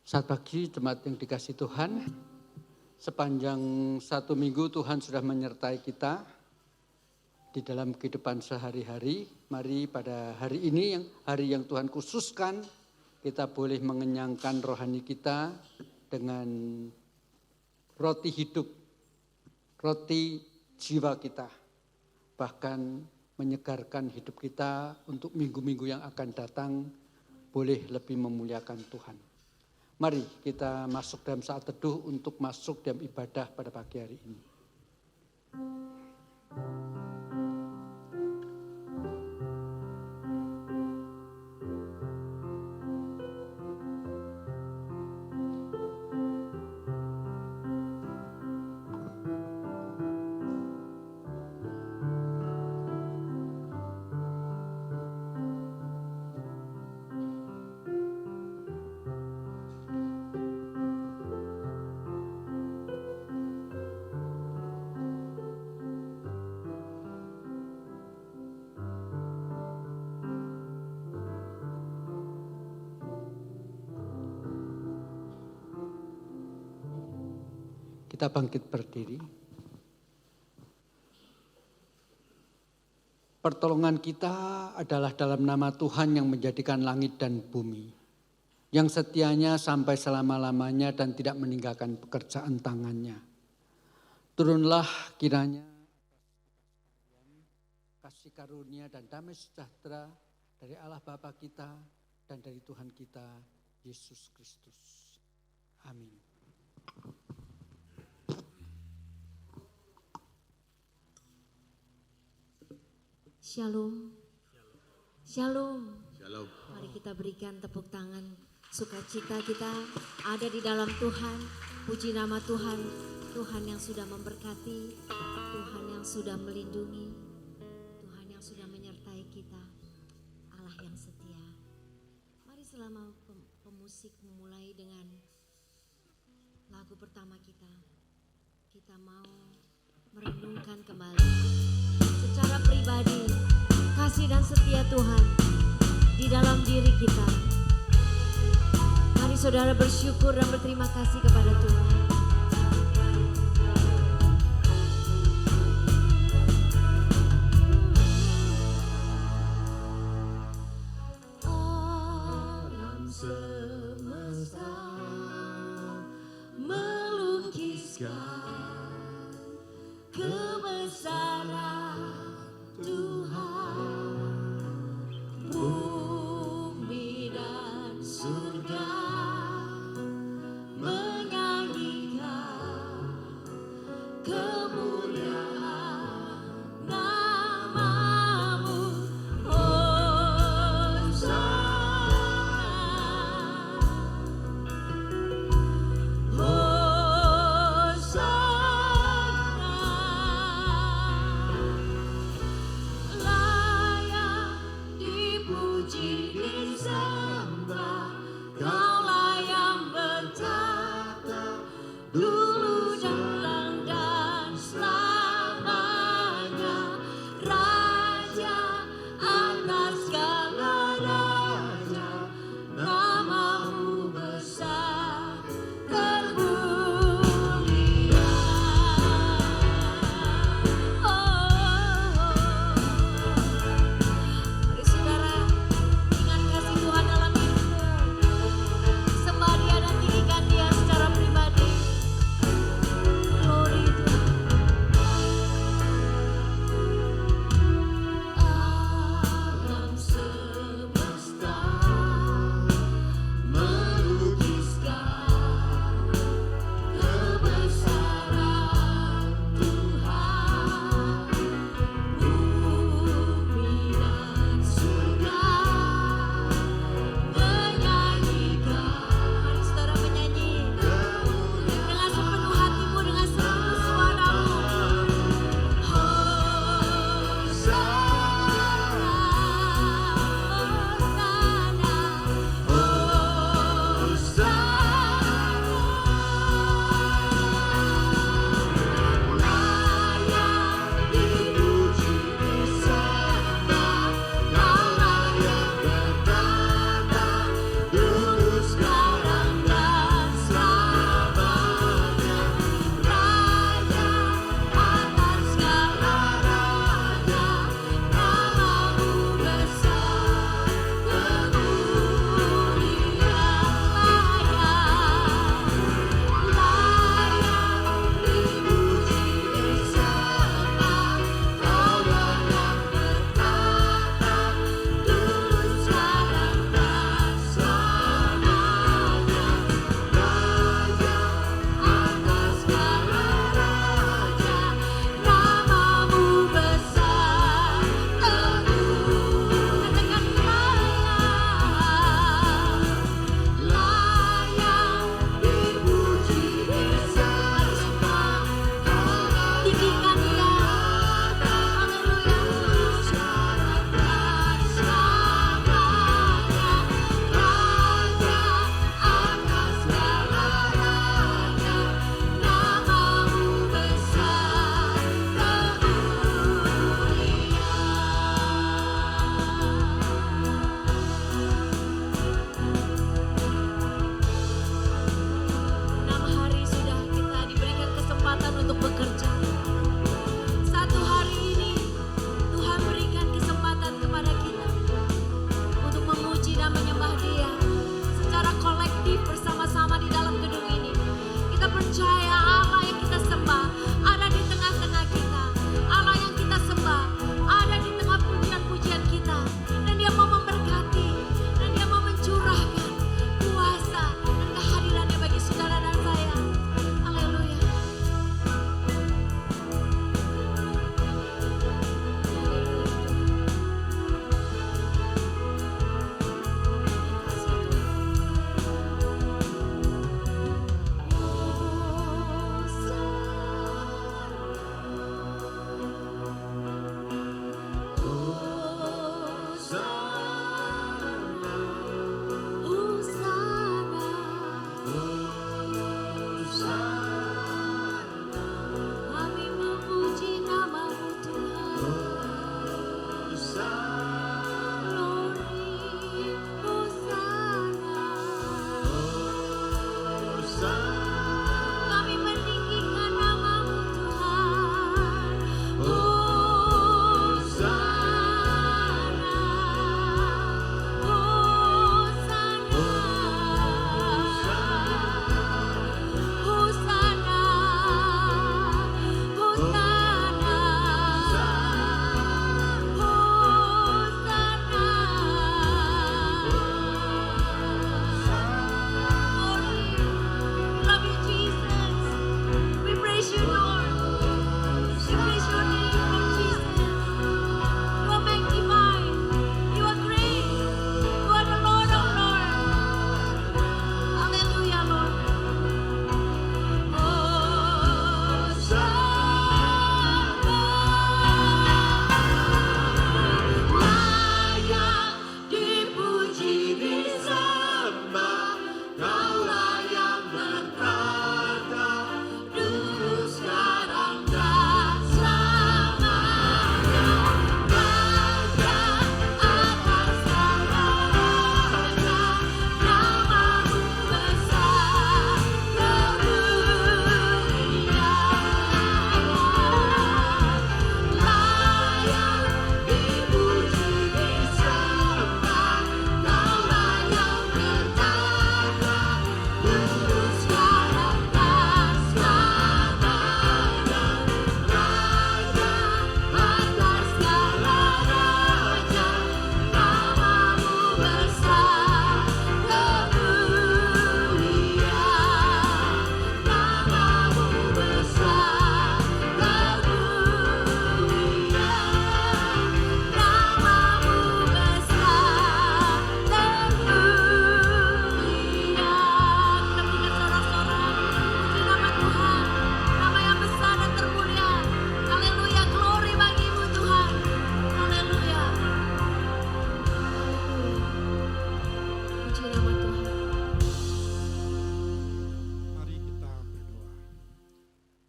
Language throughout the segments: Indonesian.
Selamat pagi jemaat yang dikasihi Tuhan. Sepanjang 1 minggu Tuhan sudah menyertai kita di dalam kehidupan sehari-hari. Mari pada hari ini, hari yang Tuhan khususkan, kita boleh mengenyangkan rohani kita dengan roti hidup, roti jiwa kita. Bahkan menyegarkan hidup kita untuk minggu-minggu yang akan datang, boleh lebih memuliakan Tuhan. Mari kita masuk dalam saat teduh untuk masuk dalam ibadah pada pagi hari ini. Kita bangkit berdiri. Pertolongan kita adalah dalam nama Tuhan yang menjadikan langit dan bumi, yang setianya sampai selama-lamanya dan tidak meninggalkan pekerjaan tangannya. Turunlah kiranya kasih karunia dan damai sejahtera dari Allah Bapa kita dan dari Tuhan kita Yesus Kristus. Amin. Shalom. Shalom. Shalom. Mari kita berikan tepuk tangan sukacita kita ada di dalam Tuhan. Puji nama Tuhan, Tuhan yang sudah memberkati, Tuhan yang sudah melindungi, Tuhan yang sudah menyertai kita, Allah yang setia. Mari selama pemusik memulai dengan lagu pertama kita mau merenungkan kembali secara pribadi kasih dan setia Tuhan di dalam diri kita. Mari saudara bersyukur dan berterima kasih kepada Tuhan. Alam semesta melukiskan kebesaran Tuhan, bumi dan surga menyanyikan kemuliaan namamu. Hosana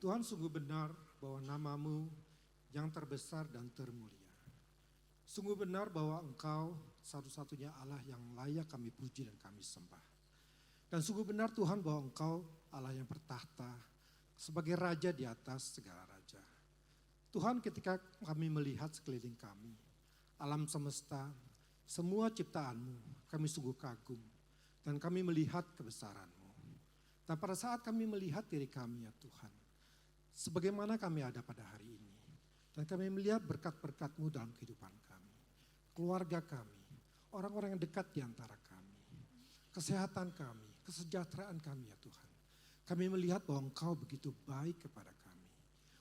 Tuhan sungguh benar bahwa nama-Mu yang terbesar dan termulia. Sungguh benar bahwa Engkau satu-satunya Allah yang layak kami puji dan kami sembah. Dan sungguh benar Tuhan bahwa Engkau Allah yang bertahta sebagai Raja di atas segala raja. Tuhan, ketika kami melihat sekeliling kami, alam semesta, semua ciptaan-Mu, kami sungguh kagum dan kami melihat kebesaran-Mu. Dan pada saat kami melihat diri kami ya Tuhan, sebagaimana kami ada pada hari ini, dan kami melihat berkat-berkat-Mu dalam kehidupan kami, keluarga kami, orang-orang yang dekat di antara kami, kesehatan kami, kesejahteraan kami ya Tuhan. Kami melihat bahwa Engkau begitu baik kepada kami.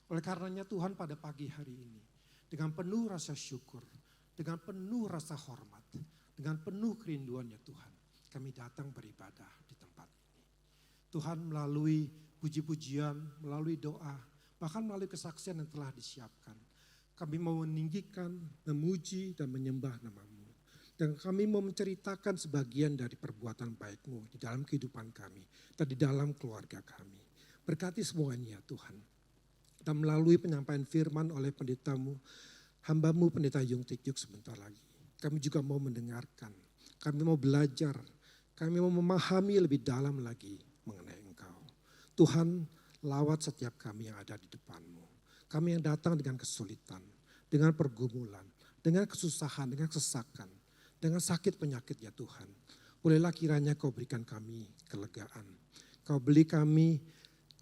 Oleh karenanya Tuhan, pada pagi hari ini, dengan penuh rasa syukur, dengan penuh rasa hormat, dengan penuh kerinduan ya Tuhan, kami datang beribadah di tempat ini. Tuhan, melalui puji-pujian, melalui doa, bahkan melalui kesaksian yang telah disiapkan, kami mau meninggikan, memuji dan menyembah nama-Mu. Dan kami mau menceritakan sebagian dari perbuatan baik-Mu di dalam kehidupan kami dan di dalam keluarga kami. Berkati semuanya ya Tuhan. Dan melalui penyampaian firman oleh pendeta-Mu, hamba-Mu pendeta Yung Tik Yuk sebentar lagi. Kami juga mau mendengarkan, kami mau belajar, kami mau memahami lebih dalam lagi mengenai Engkau. Tuhan, lawat setiap kami yang ada di depan-Mu. Kami yang datang dengan kesulitan, dengan pergumulan, dengan kesusahan, dengan kesesakan, dengan sakit penyakit ya Tuhan. Bolehlah kiranya Kau berikan kami kelegaan. Kau beri kami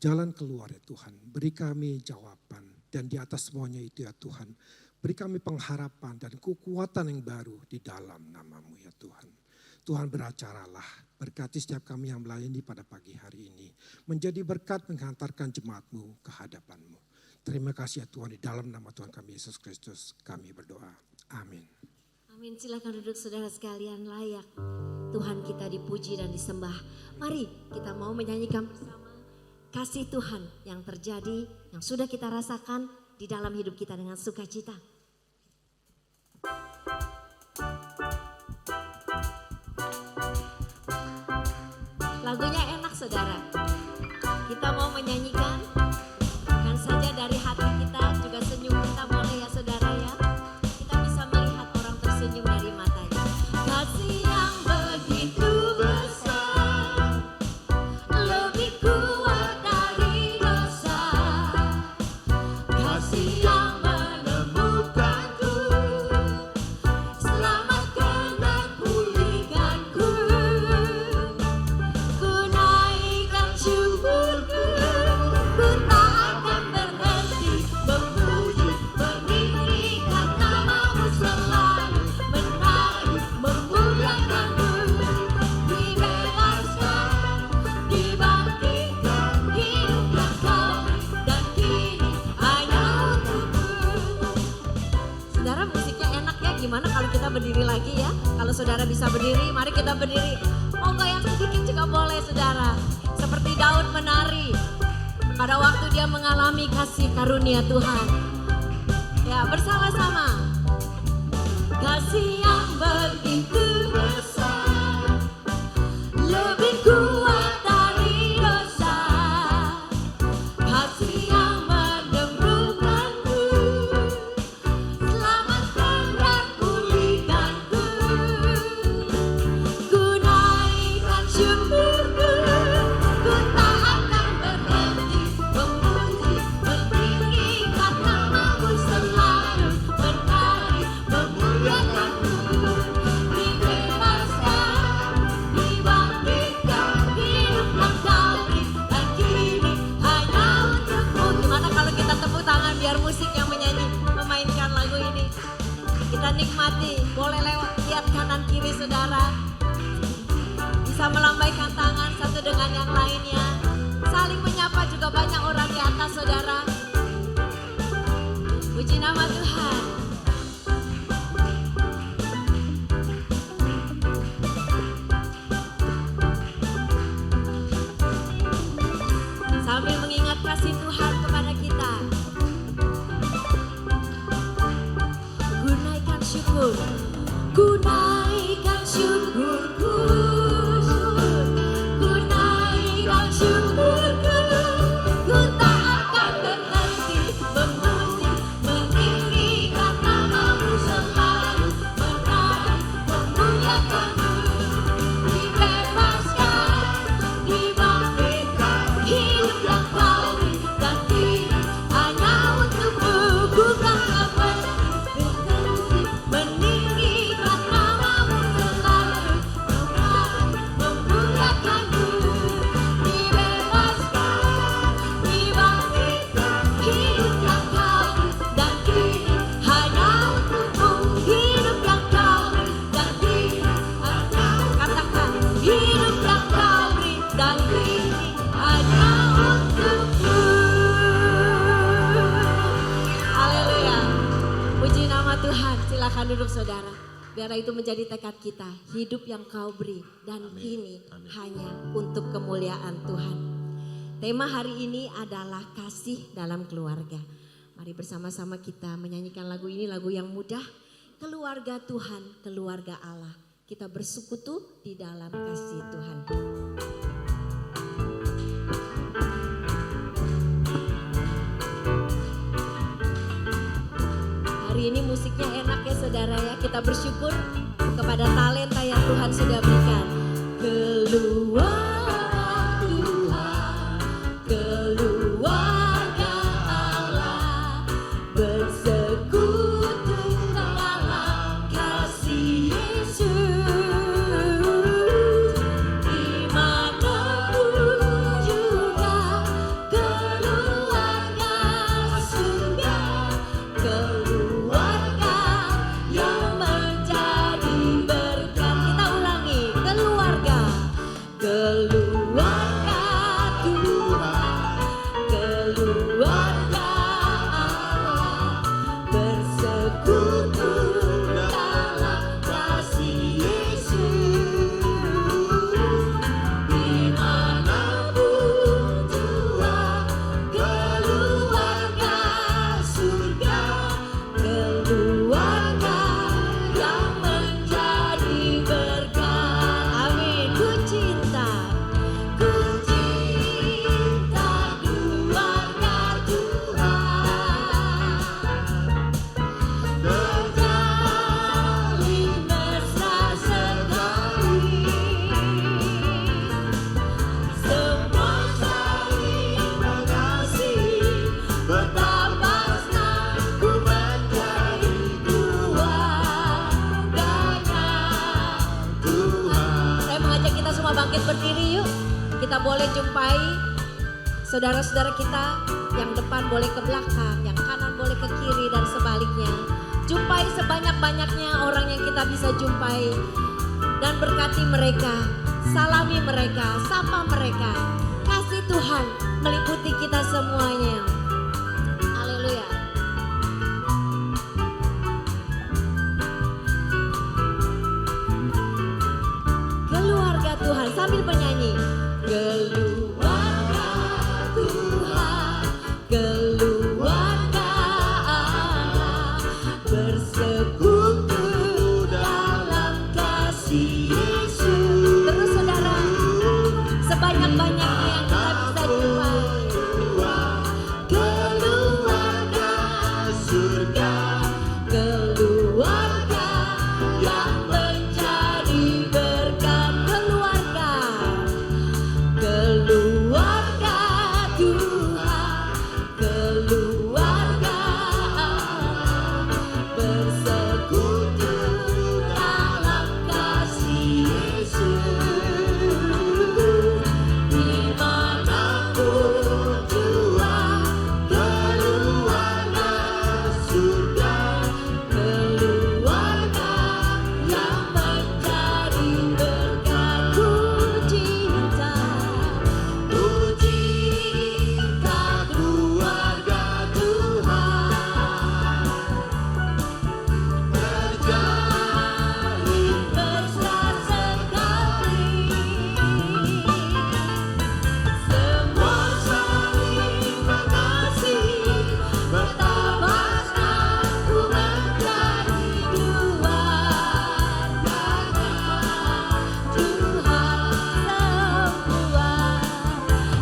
jalan keluar ya Tuhan. Beri kami jawaban. Dan di atas semuanya itu ya Tuhan, beri kami pengharapan dan kekuatan yang baru di dalam nama-Mu ya Tuhan. Tuhan, beracaralah, berkati setiap kami yang melayani pada pagi hari ini. Menjadi berkat menghantarkan jemaat-Mu ke hadapan-Mu. Terima kasih ya Tuhan, di dalam nama Tuhan kami Yesus Kristus kami berdoa. Amin. Amin, silakan duduk saudara sekalian, layak Tuhan kita dipuji dan disembah. Mari kita mau menyanyikan bersama kasih Tuhan yang terjadi, yang sudah kita rasakan di dalam hidup kita dengan sukacita. Lagunya enak saudara, kita mau menyanyikan, bukan saja dari hati kita, juga senyum kita boleh ya saudara ya. Kita bisa melihat orang tersenyum dari matanya. Kasih yang begitu besar, lebih kuat dari dosa. Kasih yang menemukanku, selamatkan dan pulihkanku. Ku naikkan syukurku, ku tak akan berhenti memuji, meninggikan nama-Mu selalu, menari, memuliakan-Mu. Dibebaskan, dibangkitkan, hiduplah kami, dan kini hanya untukmu. Saudara, musiknya enak ya, gimana kalau kita berdiri lagi ya? Kalau saudara bisa berdiri, mari kita berdiri. Mau goyang sedikit juga boleh saudara. Seperti Daud menari pada waktu dia mengalami kasih karunia Tuhan. Ya, bersama-sama. Kasih yang begitu besar, lebih kuat dari dosa. Kasih yang menemukanku, selamatkan dan pulihkanku. Ku naikkan syukurku, ku tak akan berhenti memuji, meninggikan nama-Mu selalu, menari, memuliakan-Mu. Dibebaskan, dibangkitkan, hiduplah kami, dan kini hanya untukmu. Gimana kalau kita tepuk tangan biar musik yang menyanyi, memainkan lagu ini. Kita nikmati, boleh lewat, lihat kanan kiri saudara. Bisa melambaikan tangan satu dengan yang lainnya. Saling menyapa, juga banyak orang di atas saudara. Puji nama Tuhan. Sambil mengingat kasih Tuhan kepada kita, ku naikkan syukur, ku naikkan syukurku, ku naikkan syukurku, ku tak akan Biarlah itu menjadi tekad kita, hidup yang Kau beri dan kini hanya untuk kemuliaan Tuhan. Tema hari ini adalah kasih dalam keluarga. Mari bersama-sama kita menyanyikan lagu ini, lagu yang mudah. Keluarga Tuhan, keluarga Allah. Kita bersekutu di dalam kasih Tuhan. Hari ini musiknya enak ya saudara ya. Kita bersyukur kepada talenta yang Tuhan sudah berikan. Keluarga Tuhan, keluarga Allah, bersekutu dalam kasih Yesus. Dimanapun juga keluarga surga, keluarga yang menjadi berkat. Kita ulangi, keluarga, keluarga Tuhan, keluarga Allah, bersekutu dalam kasih Yesus. Dimanapun jua keluarga surga, keluarga yang menjadi berkat. Amin. Ku cinta keluarga Tuhan, terjalin mesra sekali, semua saling mengasihi, betapa senang ku menjadi keluarganya Tuhan. Saya mengajak kita semua bangkit berdiri yuk. Kita boleh jumpai saudara-saudara kita, yang depan boleh ke belakang, yang kanan boleh ke kiri dan sebaliknya. Jumpai sebanyak-banyaknya orang yang kita bisa jumpai dan berkati mereka, salami mereka, sapa mereka. Kasih Tuhan meliputi kita semuanya. Haleluya. Keluarga Tuhan sambil bernyanyi. Keluarga Tuhan, keluarga Allah, bersekutu dalam kasih Yesus. Terus saudara, sebanyak-banyaknya yang kita bisa jumpai. Keluarga surga, keluarga yang menjadi berkat. Keluarga Tuhan, keluarga Allah, bersekutu dalam kasih Yesus. Dimanapun jua keluarga surga, keluarga yang menjadi berkat. Ku cinta keluarga Tuhan, terjalin mesra sekali, semua saling mengasihi, betapa senang ku menjadi keluarganya Tuhan semua.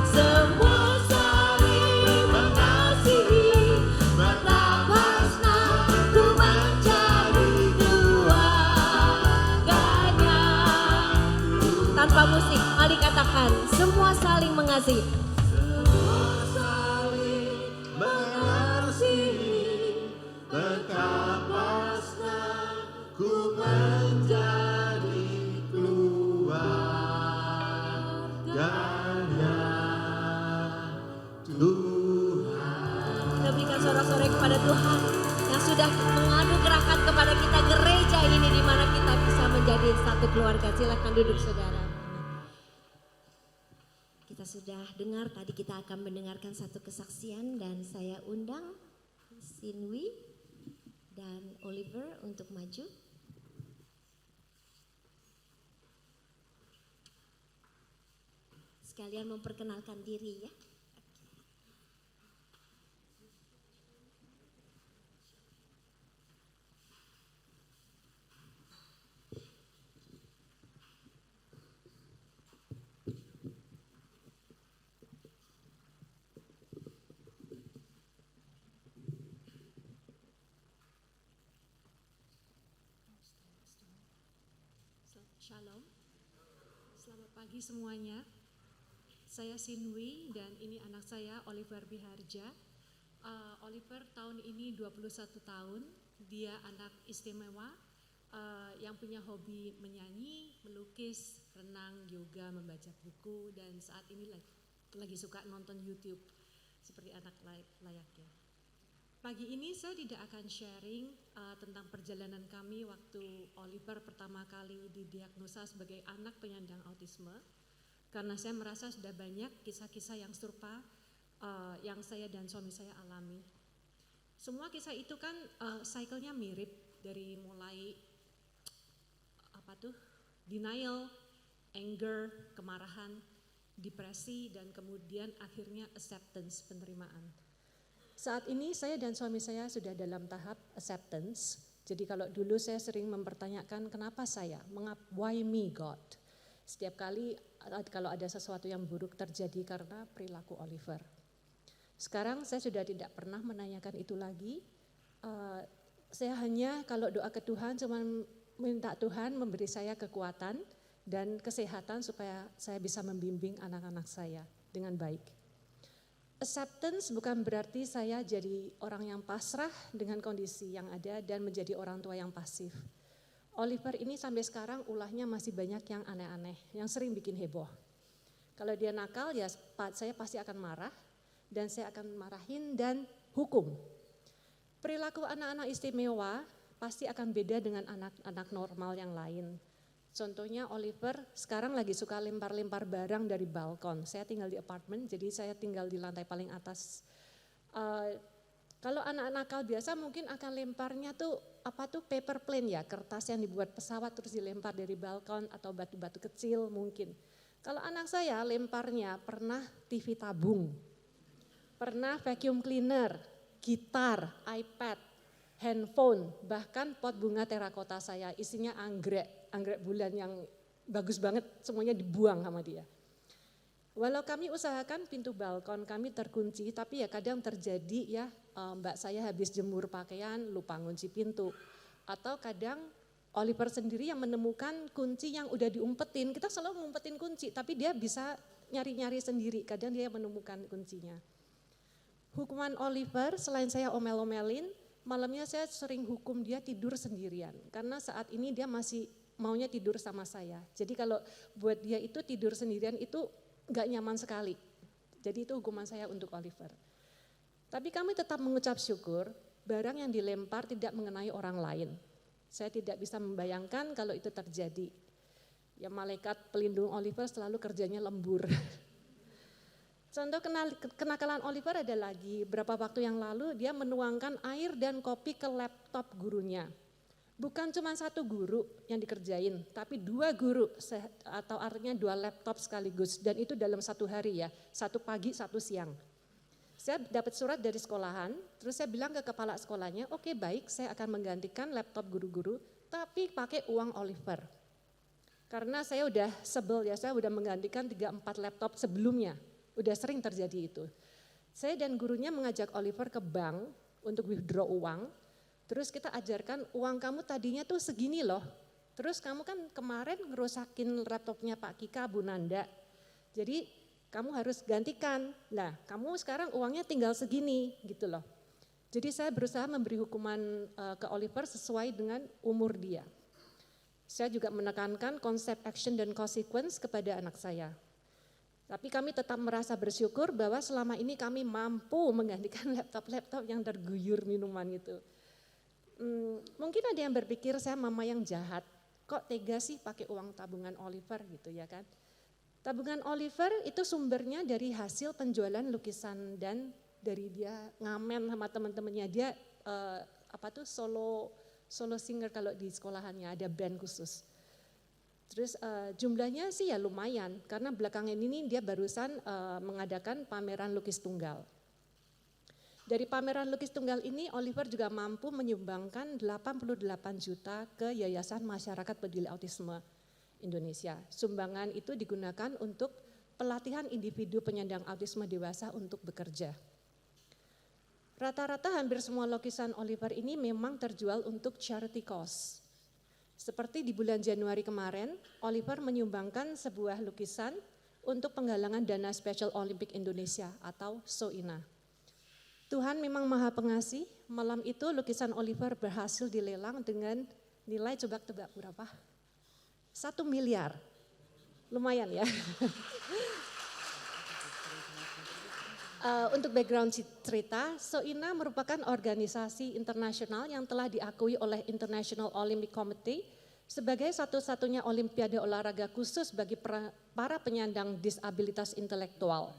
Semua saling mengasihi, betapa senang ku menjadi keluarganya. Tanpa musik, mari katakan, semua saling mengasihi. Semua saling mengasihi, betapa senang ku menjadi keluarganya Tuhan. Kita berikan sorak-sorai kepada Tuhan yang sudah menganugerahkan kepada kita gereja ini, di mana kita bisa menjadi satu keluarga. Silakan duduk saudara. Kita sudah dengar, tadi kita akan mendengarkan satu kesaksian dan saya undang Sinwi dan Oliver untuk maju. sekalian memperkenalkan diri ya. Shalom, selamat pagi semuanya. Saya Sinwi dan ini anak saya Oliver Biharja. Oliver tahun ini 21 tahun, dia anak istimewa yang punya hobi menyanyi, melukis, renang, yoga, membaca buku, dan saat ini lagi suka nonton YouTube seperti anak layaknya. Pagi ini saya tidak akan sharing tentang perjalanan kami waktu Oliver pertama kali didiagnosa sebagai anak penyandang autisme, karena saya merasa sudah banyak kisah-kisah yang serupa yang saya dan suami saya alami. Semua kisah itu kan cycle-nya mirip, dari mulai denial, anger, kemarahan, depresi, dan kemudian akhirnya acceptance, penerimaan. Saat ini saya dan suami saya sudah dalam tahap acceptance. Jadi kalau dulu saya sering mempertanyakan kenapa saya, why me God? Setiap kali kalau ada sesuatu yang buruk terjadi karena perilaku Oliver. Sekarang saya sudah tidak pernah menanyakan itu lagi. Saya hanya kalau doa ke Tuhan cuma minta Tuhan memberi saya kekuatan dan kesehatan supaya saya bisa membimbing anak-anak saya dengan baik. Acceptance bukan berarti saya jadi orang yang pasrah dengan kondisi yang ada dan menjadi orang tua yang pasif. Oliver ini sampai sekarang ulahnya masih banyak yang aneh-aneh, yang sering bikin heboh. Kalau dia nakal ya saya pasti akan marah dan saya akan marahin dan hukum. Perilaku anak-anak istimewa pasti akan beda dengan anak-anak normal yang lain. Contohnya Oliver sekarang lagi suka lempar-lempar barang dari balkon. Saya tinggal di apartemen, jadi saya tinggal di lantai paling atas. Kalau anak-anak nakal biasa mungkin akan lemparnya tuh paper plane ya, kertas yang dibuat pesawat terus dilempar dari balkon atau batu-batu kecil mungkin. Kalau anak saya lemparnya pernah TV tabung, pernah vacuum cleaner, gitar, iPad, handphone, bahkan pot bunga terakota saya isinya anggrek bulan yang bagus banget, semuanya dibuang sama dia. Walau kami usahakan pintu balkon kami terkunci, tapi ya kadang terjadi ya mbak saya habis jemur pakaian lupa ngunci pintu. Atau kadang Oliver sendiri yang menemukan kunci yang udah diumpetin, kita selalu ngumpetin kunci, tapi dia bisa nyari-nyari sendiri, kadang dia menemukan kuncinya. Hukuman Oliver selain saya omel-omelin, malamnya saya sering hukum dia tidur sendirian, karena saat ini dia masih maunya tidur sama saya. Jadi kalau buat dia itu tidur sendirian itu gak nyaman sekali. Jadi itu hukuman saya untuk Oliver. Tapi kami tetap mengucap syukur, barang yang dilempar tidak mengenai orang lain. Saya tidak bisa membayangkan kalau itu terjadi. Ya malaikat pelindung Oliver selalu kerjanya lembur. Contoh kenakalan Oliver ada lagi, beberapa waktu yang lalu dia menuangkan air dan kopi ke laptop gurunya. Bukan cuma satu guru yang dikerjain, tapi 2 guru atau artinya 2 laptop sekaligus, dan itu dalam 1 hari ya, 1 pagi 1 siang. Saya dapat surat dari sekolahan, terus saya bilang ke kepala sekolahnya, oke baik saya akan menggantikan laptop guru-guru, tapi pakai uang Oliver. Karena saya udah sebel ya, saya udah menggantikan 3-4 laptop sebelumnya, udah sering terjadi itu. Saya dan gurunya mengajak Oliver ke bank untuk withdraw uang. Terus kita ajarkan uang kamu tadinya tuh segini loh. Terus kamu kan kemarin ngerusakin laptopnya Pak Kika, Bu Nanda. Jadi kamu harus gantikan. Nah kamu sekarang uangnya tinggal segini gitu loh. Jadi saya berusaha memberi hukuman ke Oliver sesuai dengan umur dia. Saya juga menekankan konsep action dan consequence kepada anak saya. Tapi kami tetap merasa bersyukur bahwa selama ini kami mampu menggantikan laptop-laptop yang terguyur minuman itu. Mungkin ada yang berpikir saya mama yang jahat, kok tega sih pakai uang tabungan Oliver gitu ya kan. Tabungan Oliver itu sumbernya dari hasil penjualan lukisan dan dari dia ngamen sama teman-temannya. Dia solo singer kalau di sekolahannya ada band khusus. Terus jumlahnya sih ya lumayan, karena belakangan ini dia barusan mengadakan pameran lukis tunggal. Dari pameran lukis tunggal ini, Oliver juga mampu menyumbangkan 88 juta ke Yayasan Masyarakat Peduli Autisme Indonesia. Sumbangan itu digunakan untuk pelatihan individu penyandang autisme dewasa untuk bekerja. Rata-rata hampir semua lukisan Oliver ini memang terjual untuk charity cause. Seperti di bulan Januari kemarin, Oliver menyumbangkan sebuah lukisan untuk penggalangan dana Special Olympic Indonesia atau SOINA. Tuhan memang maha pengasih, malam itu lukisan Oliver berhasil dilelang dengan nilai, coba tebak berapa? 1 miliar, lumayan ya. Untuk background cerita, SOINA merupakan organisasi internasional yang telah diakui oleh International Olympic Committee sebagai satu-satunya olimpiade olahraga khusus bagi para penyandang disabilitas intelektual.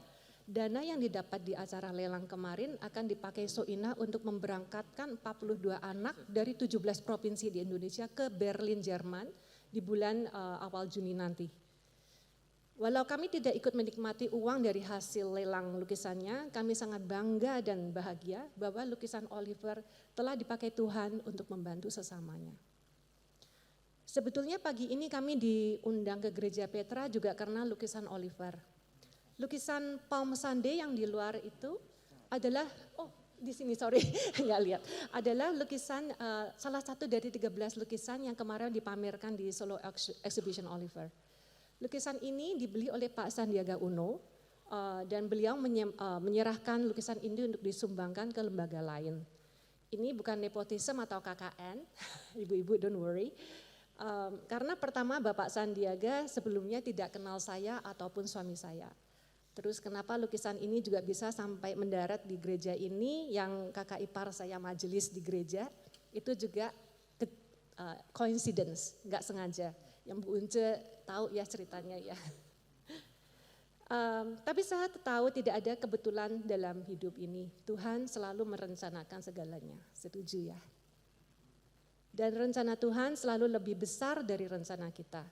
Dana yang didapat di acara lelang kemarin akan dipakai SOINA untuk memberangkatkan 42 anak dari 17 provinsi di Indonesia ke Berlin, Jerman di bulan awal Juni nanti. Walau kami tidak ikut menikmati uang dari hasil lelang lukisannya, kami sangat bangga dan bahagia bahwa lukisan Oliver telah dipakai Tuhan untuk membantu sesamanya. Sebetulnya pagi ini kami diundang ke Gereja Petra juga karena lukisan Oliver. Lukisan Palm Sunday yang di luar itu adalah, di sini sorry nggak lihat, adalah lukisan salah satu dari 13 lukisan yang kemarin dipamerkan di Solo Exhibition Oliver. Lukisan ini dibeli oleh Pak Sandiaga Uno dan beliau menyerahkan lukisan ini untuk disumbangkan ke lembaga lain. Ini bukan nepotisme atau KKN, ibu-ibu don't worry. Karena pertama Bapak Sandiaga sebelumnya tidak kenal saya ataupun suami saya. Terus kenapa lukisan ini juga bisa sampai mendarat di gereja ini, yang kakak ipar saya majelis di gereja, itu juga coincidence, nggak sengaja. Yang Bu Unce tahu ya ceritanya ya. Tapi saya tahu tidak ada kebetulan dalam hidup ini. Tuhan selalu merencanakan segalanya, setuju ya. Dan rencana Tuhan selalu lebih besar dari rencana kita.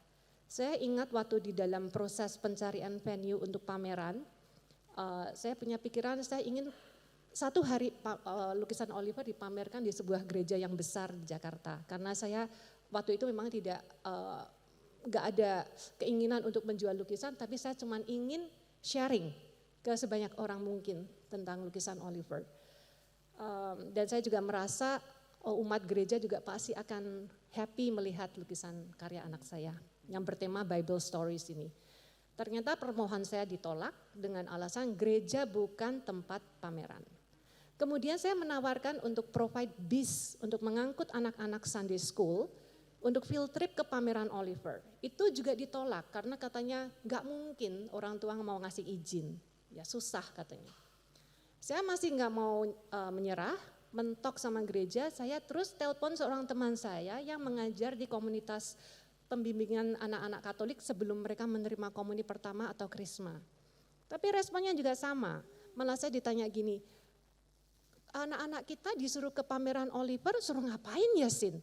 Saya ingat waktu di dalam proses pencarian venue untuk pameran, saya punya pikiran saya ingin satu hari lukisan Oliver dipamerkan di sebuah gereja yang besar di Jakarta. Karena saya waktu itu memang nggak ada keinginan untuk menjual lukisan, tapi saya cuma ingin sharing ke sebanyak orang mungkin tentang lukisan Oliver. Dan saya juga merasa umat gereja juga pasti akan happy melihat lukisan karya anak saya yang bertema Bible Stories ini. Ternyata permohonan saya ditolak dengan alasan gereja bukan tempat pameran. Kemudian saya menawarkan untuk provide bis untuk mengangkut anak-anak Sunday School untuk field trip ke pameran Oliver. Itu juga ditolak karena katanya nggak mungkin orang tua mau ngasih izin, ya susah katanya. Saya masih nggak mau menyerah, mentok sama gereja, saya terus telepon seorang teman saya yang mengajar di komunitas pembimbingan anak-anak Katolik sebelum mereka menerima komuni pertama atau krisma. Tapi responnya juga sama, malah saya ditanya gini, anak-anak kita disuruh ke pameran Oliver, suruh ngapain ya Sin?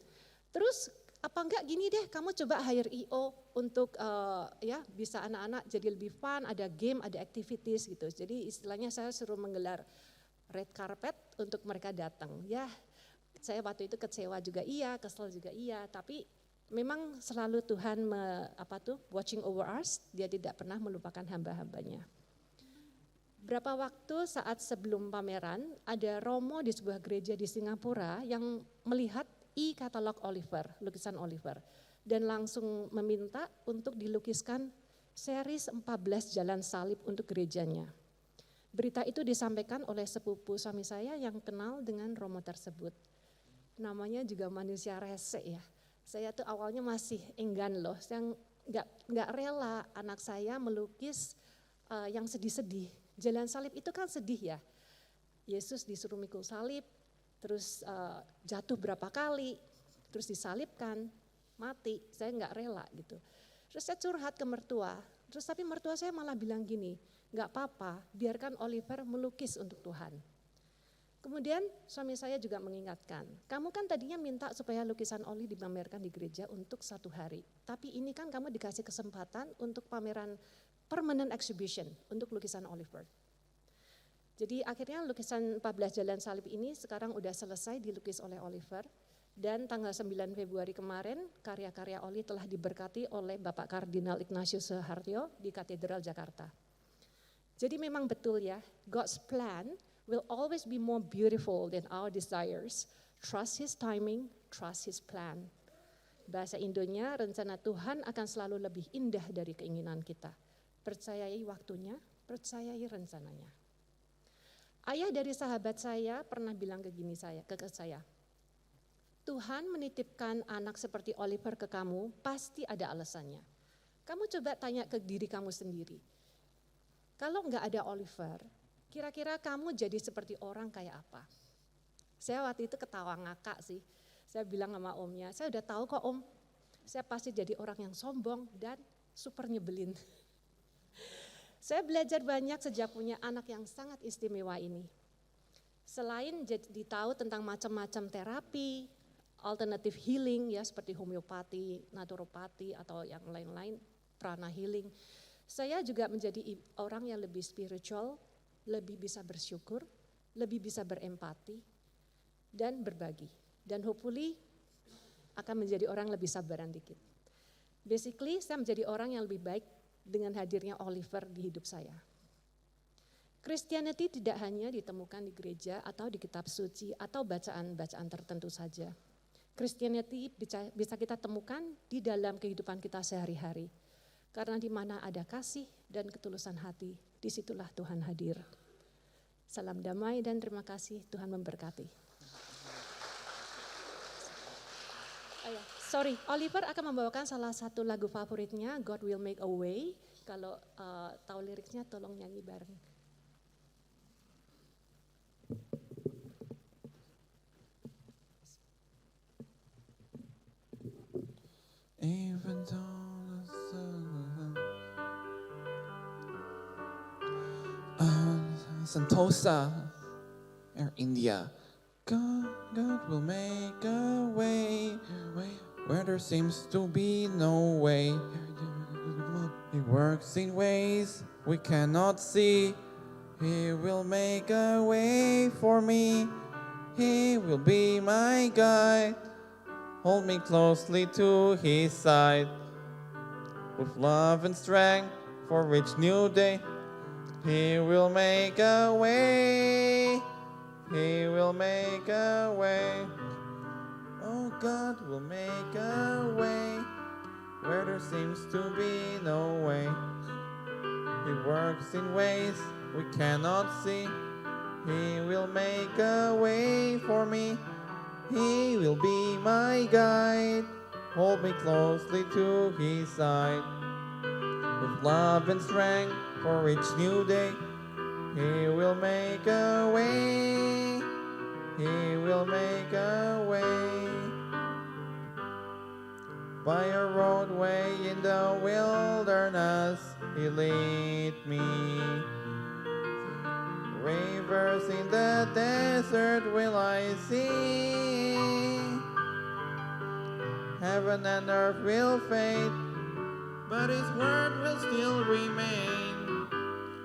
Terus apa enggak gini deh, kamu coba hire IO untuk ya bisa anak-anak jadi lebih fun, ada game, ada activities gitu. Jadi istilahnya saya suruh menggelar red carpet untuk mereka datang. Ya saya waktu itu kecewa juga iya, kesel juga iya, tapi memang selalu Tuhan watching over us, dia tidak pernah melupakan hamba-hambanya. Berapa waktu saat sebelum pameran, ada Romo di sebuah gereja di Singapura yang melihat e-katalog Oliver, lukisan Oliver. Dan langsung meminta untuk dilukiskan series 14 jalan salib untuk gerejanya. Berita itu disampaikan oleh sepupu suami saya yang kenal dengan Romo tersebut. Namanya juga manusia rese ya. Saya tuh awalnya masih enggan loh, saya nggak rela anak saya melukis yang sedih-sedih. Jalan salib itu kan sedih ya. Yesus disuruh mikul salib, terus jatuh berapa kali, terus disalibkan, mati. Saya nggak rela gitu. Terus saya curhat ke mertua, tapi mertua saya malah bilang gini, nggak apa-apa, biarkan Oliver melukis untuk Tuhan. Kemudian suami saya juga mengingatkan, kamu kan tadinya minta supaya lukisan Oli dipamerkan di gereja untuk 1 hari. Tapi ini kan kamu dikasih kesempatan untuk pameran permanent exhibition untuk lukisan Oliver. Jadi akhirnya lukisan 14 Jalan Salib ini sekarang udah selesai dilukis oleh Oliver. Dan tanggal 9 Februari kemarin karya-karya Oli telah diberkati oleh Bapak Kardinal Ignatius Suharto di Katedral Jakarta. Jadi memang betul ya, God's plan will always be more beautiful than our desires. Trust His timing, trust His plan. Bahasa Indonya, rencana Tuhan akan selalu lebih indah dari keinginan kita. Percayai waktunya, percayai rencananya. Ayah dari sahabat saya pernah bilang ke saya, Tuhan menitipkan anak seperti Oliver ke kamu, pasti ada alasannya. Kamu coba tanya ke diri kamu sendiri. Kalau enggak ada Oliver, kira-kira kamu jadi seperti orang kayak apa? Saya waktu itu ketawa ngakak sih. Saya bilang sama omnya, saya udah tahu kok om, saya pasti jadi orang yang sombong dan super nyebelin. Saya belajar banyak sejak punya anak yang sangat istimewa ini. Selain jadi tahu tentang macam-macam terapi, alternative healing ya seperti homeopati, naturopati atau yang lain-lain, prana healing. Saya juga menjadi orang yang lebih spiritual, lebih bisa bersyukur, lebih bisa berempati, dan berbagi. Dan hopefully akan menjadi orang lebih sabaran dikit. Basically saya menjadi orang yang lebih baik dengan hadirnya Oliver di hidup saya. Christianity tidak hanya ditemukan di gereja atau di kitab suci atau bacaan-bacaan tertentu saja. Christianity bisa kita temukan di dalam kehidupan kita sehari-hari. Karena di mana ada kasih dan ketulusan hati, disitulah Tuhan hadir. Salam damai dan terima kasih, Tuhan memberkati. Oliver akan membawakan salah satu lagu favoritnya, God Will Make a Way. Kalau tahu liriknya tolong nyanyi bareng. Even though the Sentosa, Air India. God will make a way where there seems to be no way. He works in ways we cannot see. He will make a way for me. He will be my guide. Hold me closely to His side. With love and strength for each new day, He will make a way. He will make a way. Oh, God will make a way where there seems to be no way. He works in ways we cannot see. He will make a way for me. He will be my guide. Hold me closely to His side. With love and strength for each new day, He will make a way. He will make a way. By a roadway in the wilderness, He lead me. Rivers in the desert will I see. Heaven and earth will fade, but His word will still remain.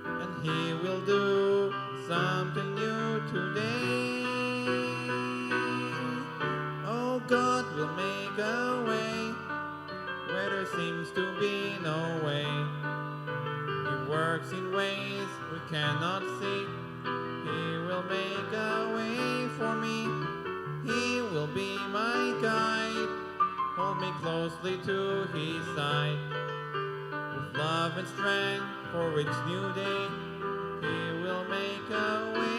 And He will do something new today. Oh, God will make a way where there seems to be no way. He works in ways we cannot see. He will make a way for me. He will be my guide. Hold me closely to His side. With love and strength for each new day, He will make a way.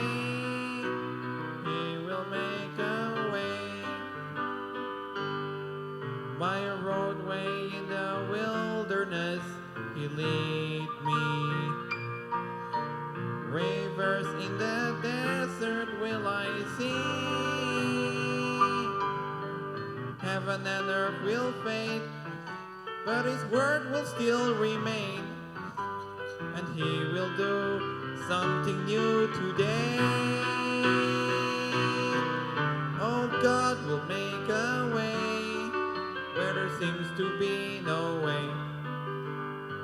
He will make a way. By a roadway in the wilderness, He lead me. Rivers in the desert will I see. Heaven and earth will fade, but His word will still remain. And He will do something new today. make a way where there seems to be no way.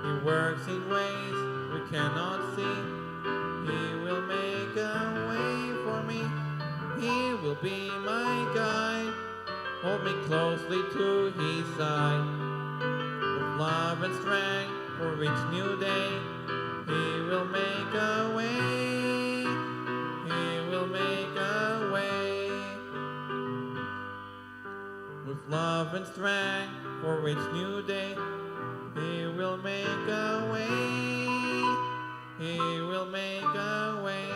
He works in ways we cannot see. He will make a way for me. He will be my guide. Hold me closely to his side. With love and strength for each new day, he will make a way. He will make a way. With love and strength for each new day, he will make a way. He will make a way.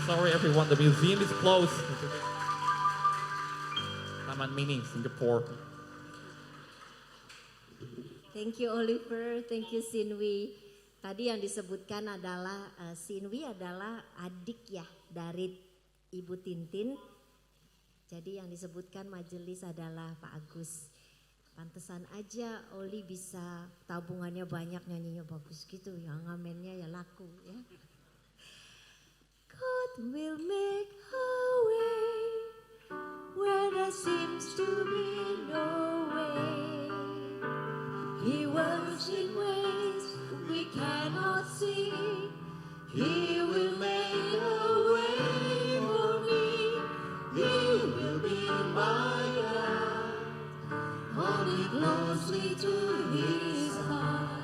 Sorry everyone, the museum is closed. Taman Mini, Singapore. Thank you Oliver, thank you Sinwi. Tadi yang disebutkan adalah Sinwi adalah adik ya dari Ibu Tintin. Jadi yang disebutkan majelis adalah Pak Agus. Pantesan aja Oli bisa tabungannya banyak, nyanyinya bagus gitu, yang ngamennya ya laku ya. God will make a way where there seems to be no way. He works in ways we cannot see. He will make a way for me. He will be my God. Hold me closely to his heart.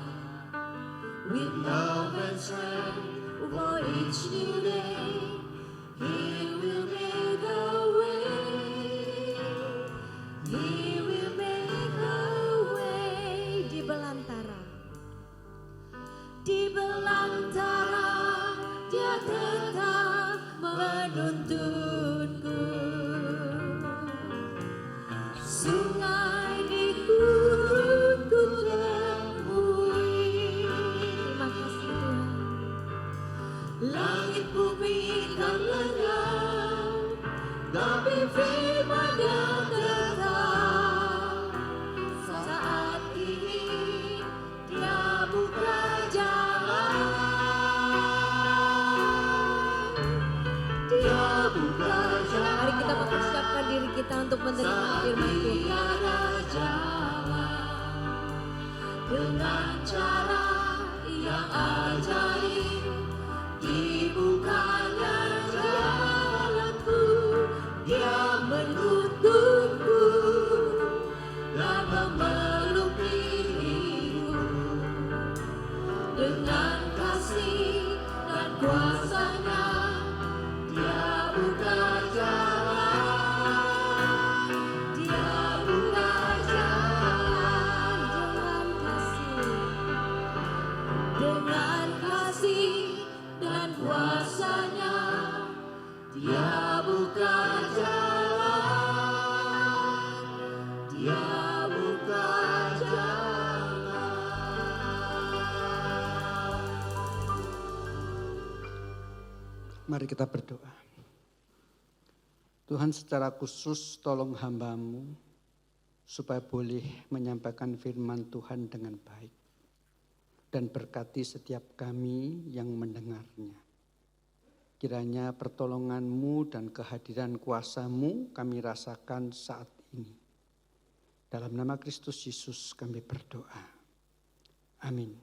With love and strength for each new day, he will make a way. He will make a way. Di belantara, di belantara dia tetap menuntunku. Sungai di gurun ku temui. Terima kasih Tuhan. Langit bumi kan lenyap, tapi firman-Nya tetap. Saat ini Dia buka jalan, Dia buka jalan. Mari kita mempersiapkan diri kita untuk menerima firman Tuhan. Dengan cara yang ajaib, dibukanya jalanku, Dia menuntunku dan memeluk diriku. Dengan kasih dan kuasa-Nya, Dia buka jalan. Dia buka jalan dengan kasih. Dengan kasih dan kuasa-Nya, Dia buka jalan. Dia buka jalan. Mari kita berdoa. Tuhan, secara khusus tolong hamba-Mu supaya boleh menyampaikan firman Tuhan dengan baik. Dan berkati setiap kami yang mendengarnya. Kiranya pertolongan-Mu dan kehadiran kuasa-Mu kami rasakan saat ini. Dalam nama Kristus Yesus kami berdoa. Amin.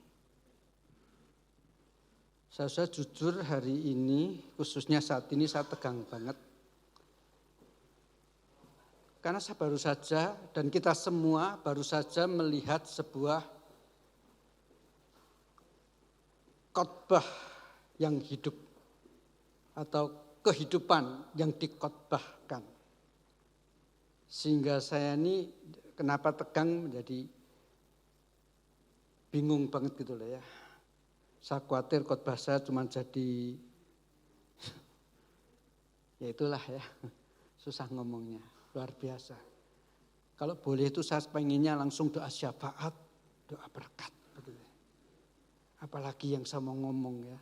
Saya jujur hari ini, khususnya saat ini saya tegang banget. Karena saya baru saja dan kita semua baru saja melihat sebuah khotbah yang hidup atau kehidupan yang dikhotbahkan. Sehingga saya ini kenapa tegang menjadi bingung banget gitu loh ya. Saya khawatir khotbah saya cuma jadi ya itulah ya, susah ngomongnya. Luar biasa. Kalau boleh itu saya pengennya langsung doa syafaat, doa berkat. Apalagi yang saya mau ngomong ya.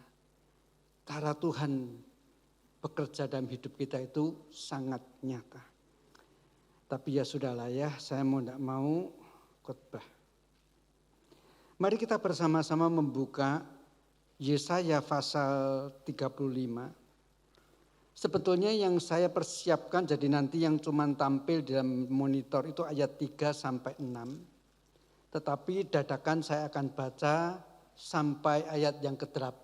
Cara Tuhan bekerja dalam hidup kita itu sangat nyata. Tapi ya sudahlah ya, saya tidak mau khotbah. Mari kita bersama-sama membuka Yesaya pasal 35 Sebetulnya yang saya persiapkan jadi nanti yang cuman tampil di dalam monitor itu ayat 3 sampai 6. Tetapi dadakan saya akan baca sampai ayat yang ke-8.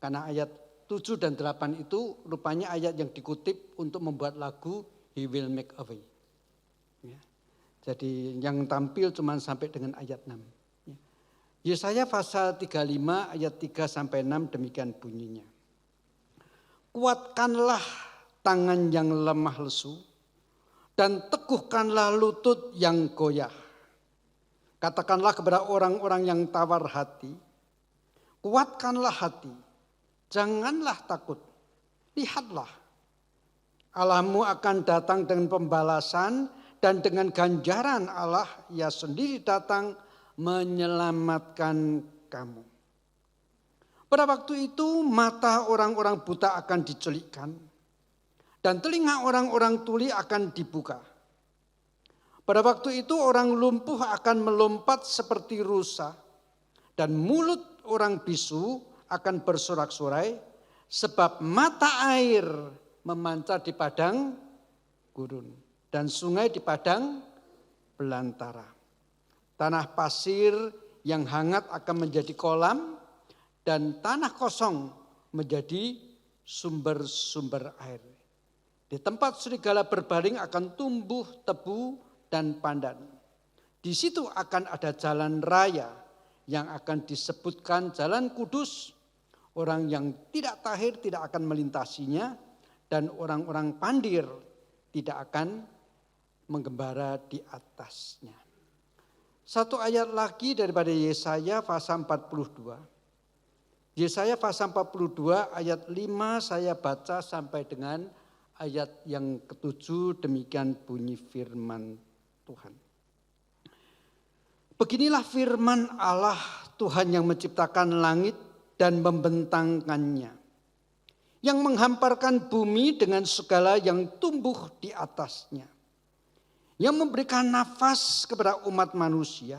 Karena ayat 7 dan 8 itu rupanya ayat yang dikutip untuk membuat lagu He Will Make a Way. Ya. Jadi yang tampil cuman sampai dengan ayat 6. Ya. Yesaya pasal 35 ayat 3 sampai 6 demikian bunyinya. Kuatkanlah tangan yang lemah lesu dan teguhkanlah lutut yang goyah. Katakanlah kepada orang-orang yang tawar hati, kuatkanlah hati, janganlah takut. Lihatlah, Allahmu akan datang dengan pembalasan dan dengan ganjaran Allah Ia sendiri datang menyelamatkan kamu. Pada waktu itu mata orang-orang buta akan dicelikkan dan telinga orang-orang tuli akan dibuka. Pada waktu itu orang lumpuh akan melompat seperti rusa dan mulut orang bisu akan bersorak-sorai sebab mata air memancar di padang gurun dan sungai di padang belantara. Tanah pasir yang hangat akan menjadi kolam dan tanah kosong menjadi sumber-sumber air. Di tempat serigala berbaring akan tumbuh tebu dan pandan. Di situ akan ada jalan raya yang akan disebutkan jalan kudus. Orang yang tidak tahir tidak akan melintasinya dan orang-orang pandir tidak akan menggembara di atasnya. Satu ayat lagi daripada Yesaya pasal 42. Yesaya pasal 42 ayat 5 saya baca sampai dengan ayat yang ke-7 demikian bunyi firman Tuhan. Beginilah firman Allah Tuhan yang menciptakan langit dan membentangkannya. Yang menghamparkan bumi dengan segala yang tumbuh di atasnya. Yang memberikan nafas kepada umat manusia.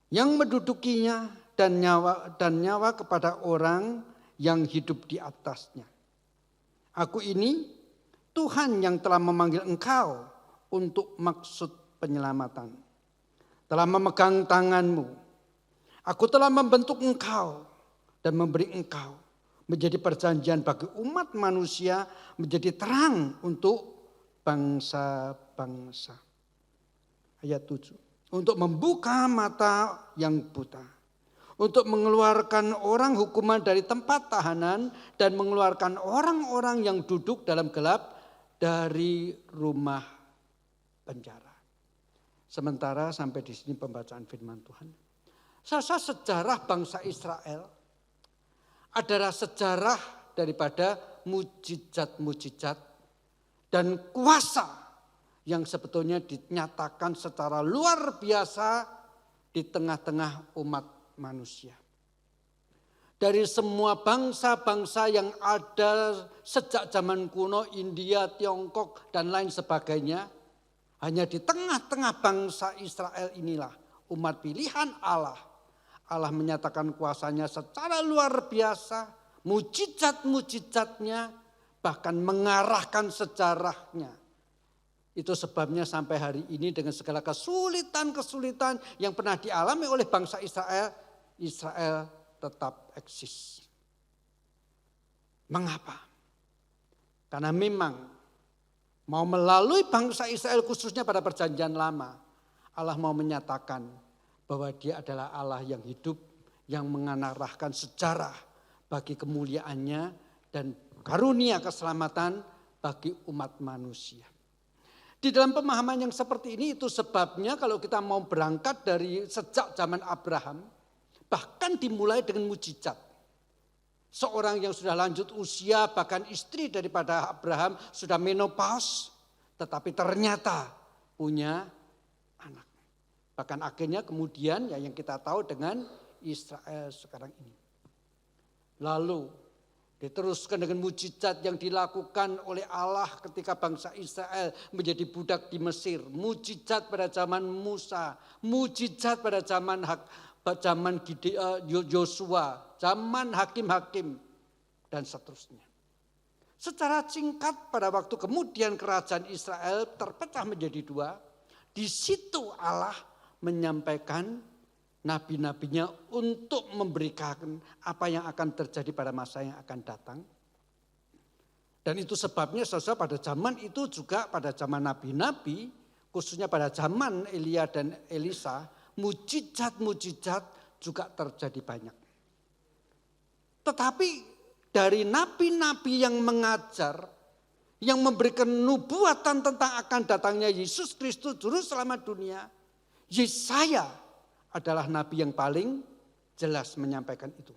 Yang mendudukinya dan nyawa kepada orang yang hidup di atasnya. Aku ini Tuhan yang telah memanggil engkau untuk maksud penyelamatan. Telah memegang tanganmu. Aku telah membentuk engkau dan memberi engkau menjadi perjanjian bagi umat manusia, menjadi terang untuk bangsa-bangsa. Ayat 7. Untuk membuka mata yang buta. Untuk mengeluarkan orang hukuman dari tempat tahanan dan mengeluarkan orang-orang yang duduk dalam gelap dari rumah penjara. Sementara sampai di sini pembacaan firman Tuhan. Saya sejarah bangsa Israel adalah sejarah daripada mujizat-mujizat dan kuasa yang sebetulnya dinyatakan secara luar biasa di tengah-tengah umat manusia. Dari semua bangsa-bangsa yang ada sejak zaman kuno, India, Tiongkok dan lain sebagainya, hanya di tengah-tengah bangsa Israel inilah umat pilihan Allah. Allah menyatakan kuasanya secara luar biasa, mujizat-mujizatnya, bahkan mengarahkan sejarahnya. Itu sebabnya sampai hari ini dengan segala kesulitan-kesulitan yang pernah dialami oleh bangsa Israel, Israel tetap eksis. Mengapa? Karena memang mau melalui bangsa Israel khususnya pada perjanjian lama, Allah mau menyatakan bahwa Dia adalah Allah yang hidup, yang mengarahkan sejarah bagi kemuliaannya dan karunia keselamatan bagi umat manusia. Di dalam pemahaman yang seperti ini itu sebabnya kalau kita mau berangkat dari sejak zaman Abraham, bahkan dimulai dengan mujizat. Seorang yang sudah lanjut usia, bahkan istri daripada Abraham sudah menopause, tetapi ternyata punya anak. Bahkan akhirnya kemudian ya yang kita tahu dengan Israel sekarang ini. Lalu diteruskan dengan mujizat yang dilakukan oleh Allah ketika bangsa Israel menjadi budak di Mesir. Mujizat pada zaman Musa, mujizat pada zaman Yosua, zaman hakim-hakim dan seterusnya. Secara singkat pada waktu kemudian kerajaan Israel terpecah menjadi dua. Di situ Allah menyampaikan nabi-nabinya untuk memberikan apa yang akan terjadi pada masa yang akan datang. Dan itu sebabnya saudara pada zaman itu juga pada zaman nabi-nabi, khususnya pada zaman Elia dan Elisa, mujizat-mujizat juga terjadi banyak. Tetapi dari nabi-nabi yang mengajar, yang memberikan nubuatan tentang akan datangnya Yesus Kristus juru selamat dunia, Yesaya adalah nabi yang paling jelas menyampaikan itu.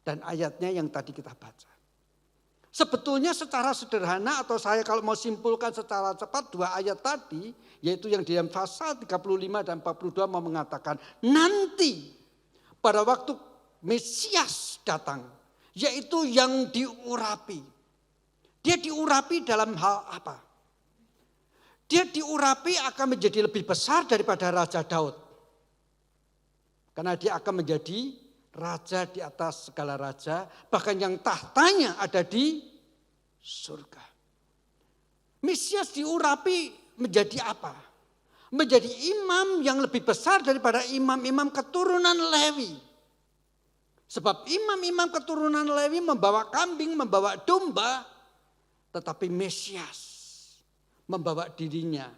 Dan ayatnya yang tadi kita baca. Sebetulnya secara sederhana atau saya kalau mau simpulkan secara cepat dua ayat tadi, yaitu yang di dalam pasal 35 dan 42 mau mengatakan nanti pada waktu Mesias datang, yaitu yang diurapi. Dia diurapi dalam hal apa? Dia diurapi akan menjadi lebih besar daripada Raja Daud. Karena dia akan menjadi raja di atas segala raja, bahkan yang tahtanya ada di surga. Mesias diurapi menjadi apa? Menjadi imam yang lebih besar daripada imam-imam keturunan Lewi. Sebab imam-imam keturunan Lewi membawa kambing, membawa domba, tetapi Mesias membawa dirinya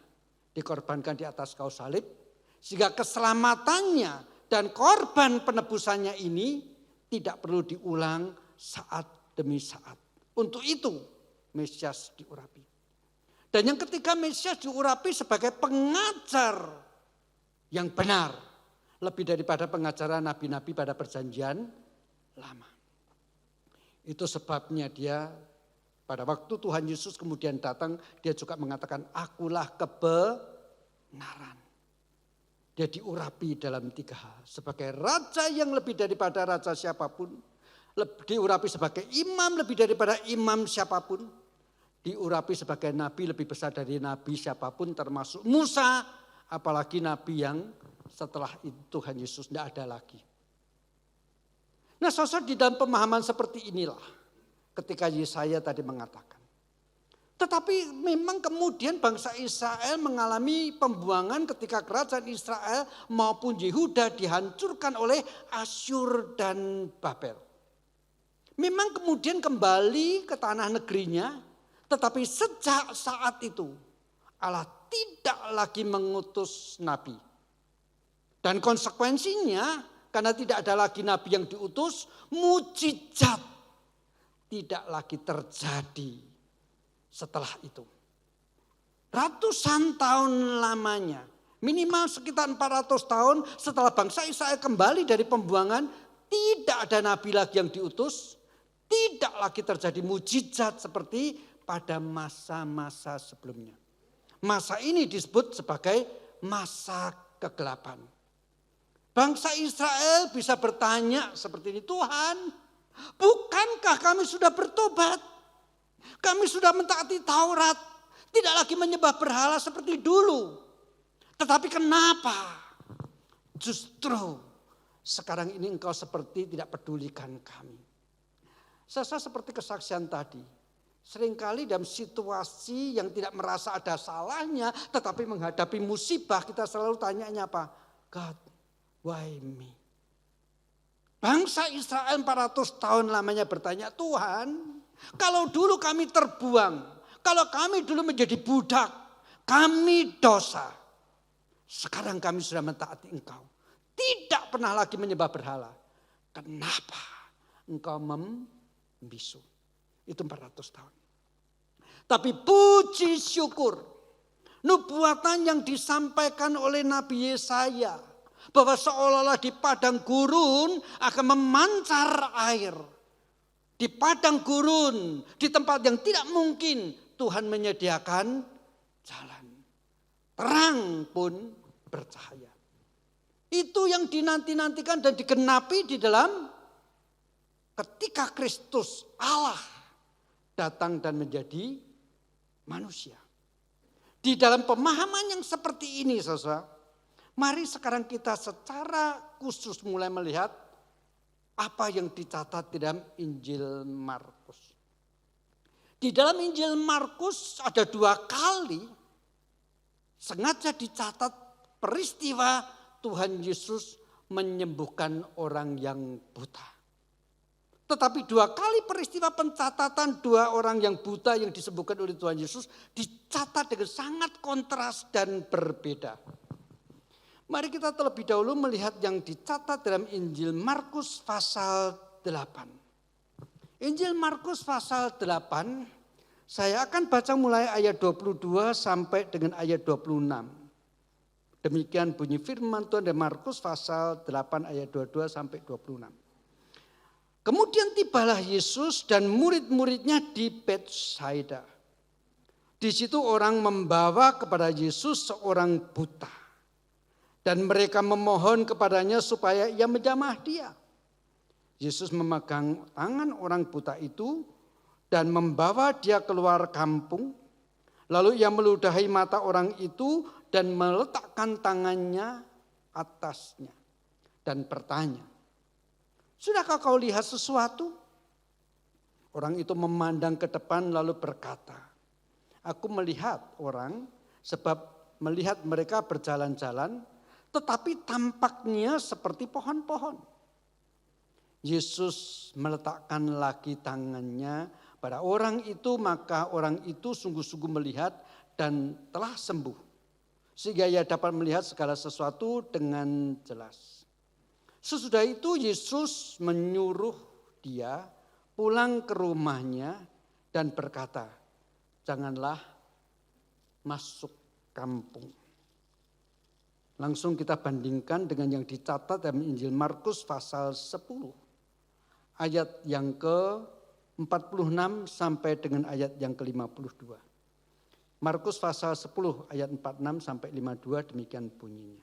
dikorbankan di atas kayu salib, sehingga keselamatannya dan korban penebusannya ini tidak perlu diulang saat demi saat. Untuk itu Mesias diurapi. Dan yang ketiga Mesias diurapi sebagai pengajar yang benar. Lebih daripada pengajaran nabi-nabi pada perjanjian lama. Itu sebabnya dia pada waktu Tuhan Yesus kemudian datang, dia juga mengatakan akulah kebenaran. Dia diurapi dalam tiga hal. Sebagai raja yang lebih daripada raja siapapun. Diurapi sebagai imam lebih daripada imam siapapun. Diurapi sebagai nabi lebih besar dari nabi siapapun termasuk Musa. Apalagi nabi yang setelah itu Tuhan Yesus tidak ada lagi. Nah saudara di dalam pemahaman seperti inilah. Ketika Yesaya tadi mengatakan. Tetapi memang kemudian bangsa Israel mengalami pembuangan ketika kerajaan Israel maupun Yehuda dihancurkan oleh Asyur dan Babel. Memang kemudian kembali ke tanah negerinya, tetapi sejak saat itu Allah tidak lagi mengutus nabi. Dan konsekuensinya karena tidak ada lagi nabi yang diutus, mujizat tidak lagi terjadi. Setelah itu, ratusan tahun lamanya, minimal sekitar 400 tahun setelah bangsa Israel kembali dari pembuangan, tidak ada nabi lagi yang diutus, tidak lagi terjadi mujizat seperti pada masa-masa sebelumnya. Masa ini disebut sebagai masa kegelapan. Bangsa Israel bisa bertanya seperti ini, Tuhan, bukankah kami sudah bertobat? Kami sudah mentaati Taurat, tidak lagi menyembah berhala seperti dulu. Tetapi kenapa justru sekarang ini engkau seperti tidak pedulikan kami? Saya seperti kesaksian tadi. Seringkali dalam situasi yang tidak merasa ada salahnya, tetapi menghadapi musibah kita selalu tanyanya apa? God, why me? Bangsa Israel 400 tahun lamanya bertanya, Tuhan, kalau dulu kami terbuang, kalau kami dulu menjadi budak, kami dosa. Sekarang kami sudah mentaati engkau. Tidak pernah lagi menyembah berhala. Kenapa engkau membisu? Itu 400 tahun. Tapi puji syukur, nubuatan yang disampaikan oleh Nabi Yesaya, bahwa seolah-olah di padang gurun akan memancar air. Di padang gurun, di tempat yang tidak mungkin Tuhan menyediakan jalan. Terang pun bercahaya. Itu yang dinanti-nantikan dan digenapi di dalam ketika Kristus Allah datang dan menjadi manusia. Di dalam pemahaman yang seperti ini saudara, mari sekarang kita secara khusus mulai melihat apa yang dicatat di dalam Injil Markus. Di dalam Injil Markus ada 2 kali sengaja dicatat peristiwa Tuhan Yesus menyembuhkan orang yang buta. Tetapi 2 kali peristiwa pencatatan 2 orang yang buta yang disembuhkan oleh Tuhan Yesus dicatat dengan sangat kontras dan berbeda. Mari kita terlebih dahulu melihat yang dicatat dalam Injil Markus pasal 8. Injil Markus pasal 8, saya akan baca mulai ayat 22 sampai dengan ayat 26. Demikian bunyi firman Tuhan dari Markus pasal 8 ayat 22 sampai 26. Kemudian tibalah Yesus dan murid-muridnya di Betsaida. Di situ orang membawa kepada Yesus seorang buta. Dan mereka memohon kepadanya supaya ia menjamah dia. Yesus memegang tangan orang buta itu dan membawa dia keluar kampung. Lalu ia meludahi mata orang itu dan meletakkan tangannya atasnya. Dan bertanya, "Sudahkah kau lihat sesuatu?" Orang itu memandang ke depan lalu berkata, "Aku melihat orang sebab melihat mereka berjalan-jalan tetapi tampaknya seperti pohon-pohon." Yesus meletakkan lagi tangannya pada orang itu, maka orang itu sungguh-sungguh melihat dan telah sembuh. Sehingga ia dapat melihat segala sesuatu dengan jelas. Sesudah itu Yesus menyuruh dia pulang ke rumahnya dan berkata, "Janganlah masuk kampung." Langsung kita bandingkan dengan yang dicatat dalam Injil Markus pasal 10. Ayat yang ke-46 sampai dengan ayat yang ke-52. Markus pasal 10 ayat 46 sampai 52 demikian bunyinya.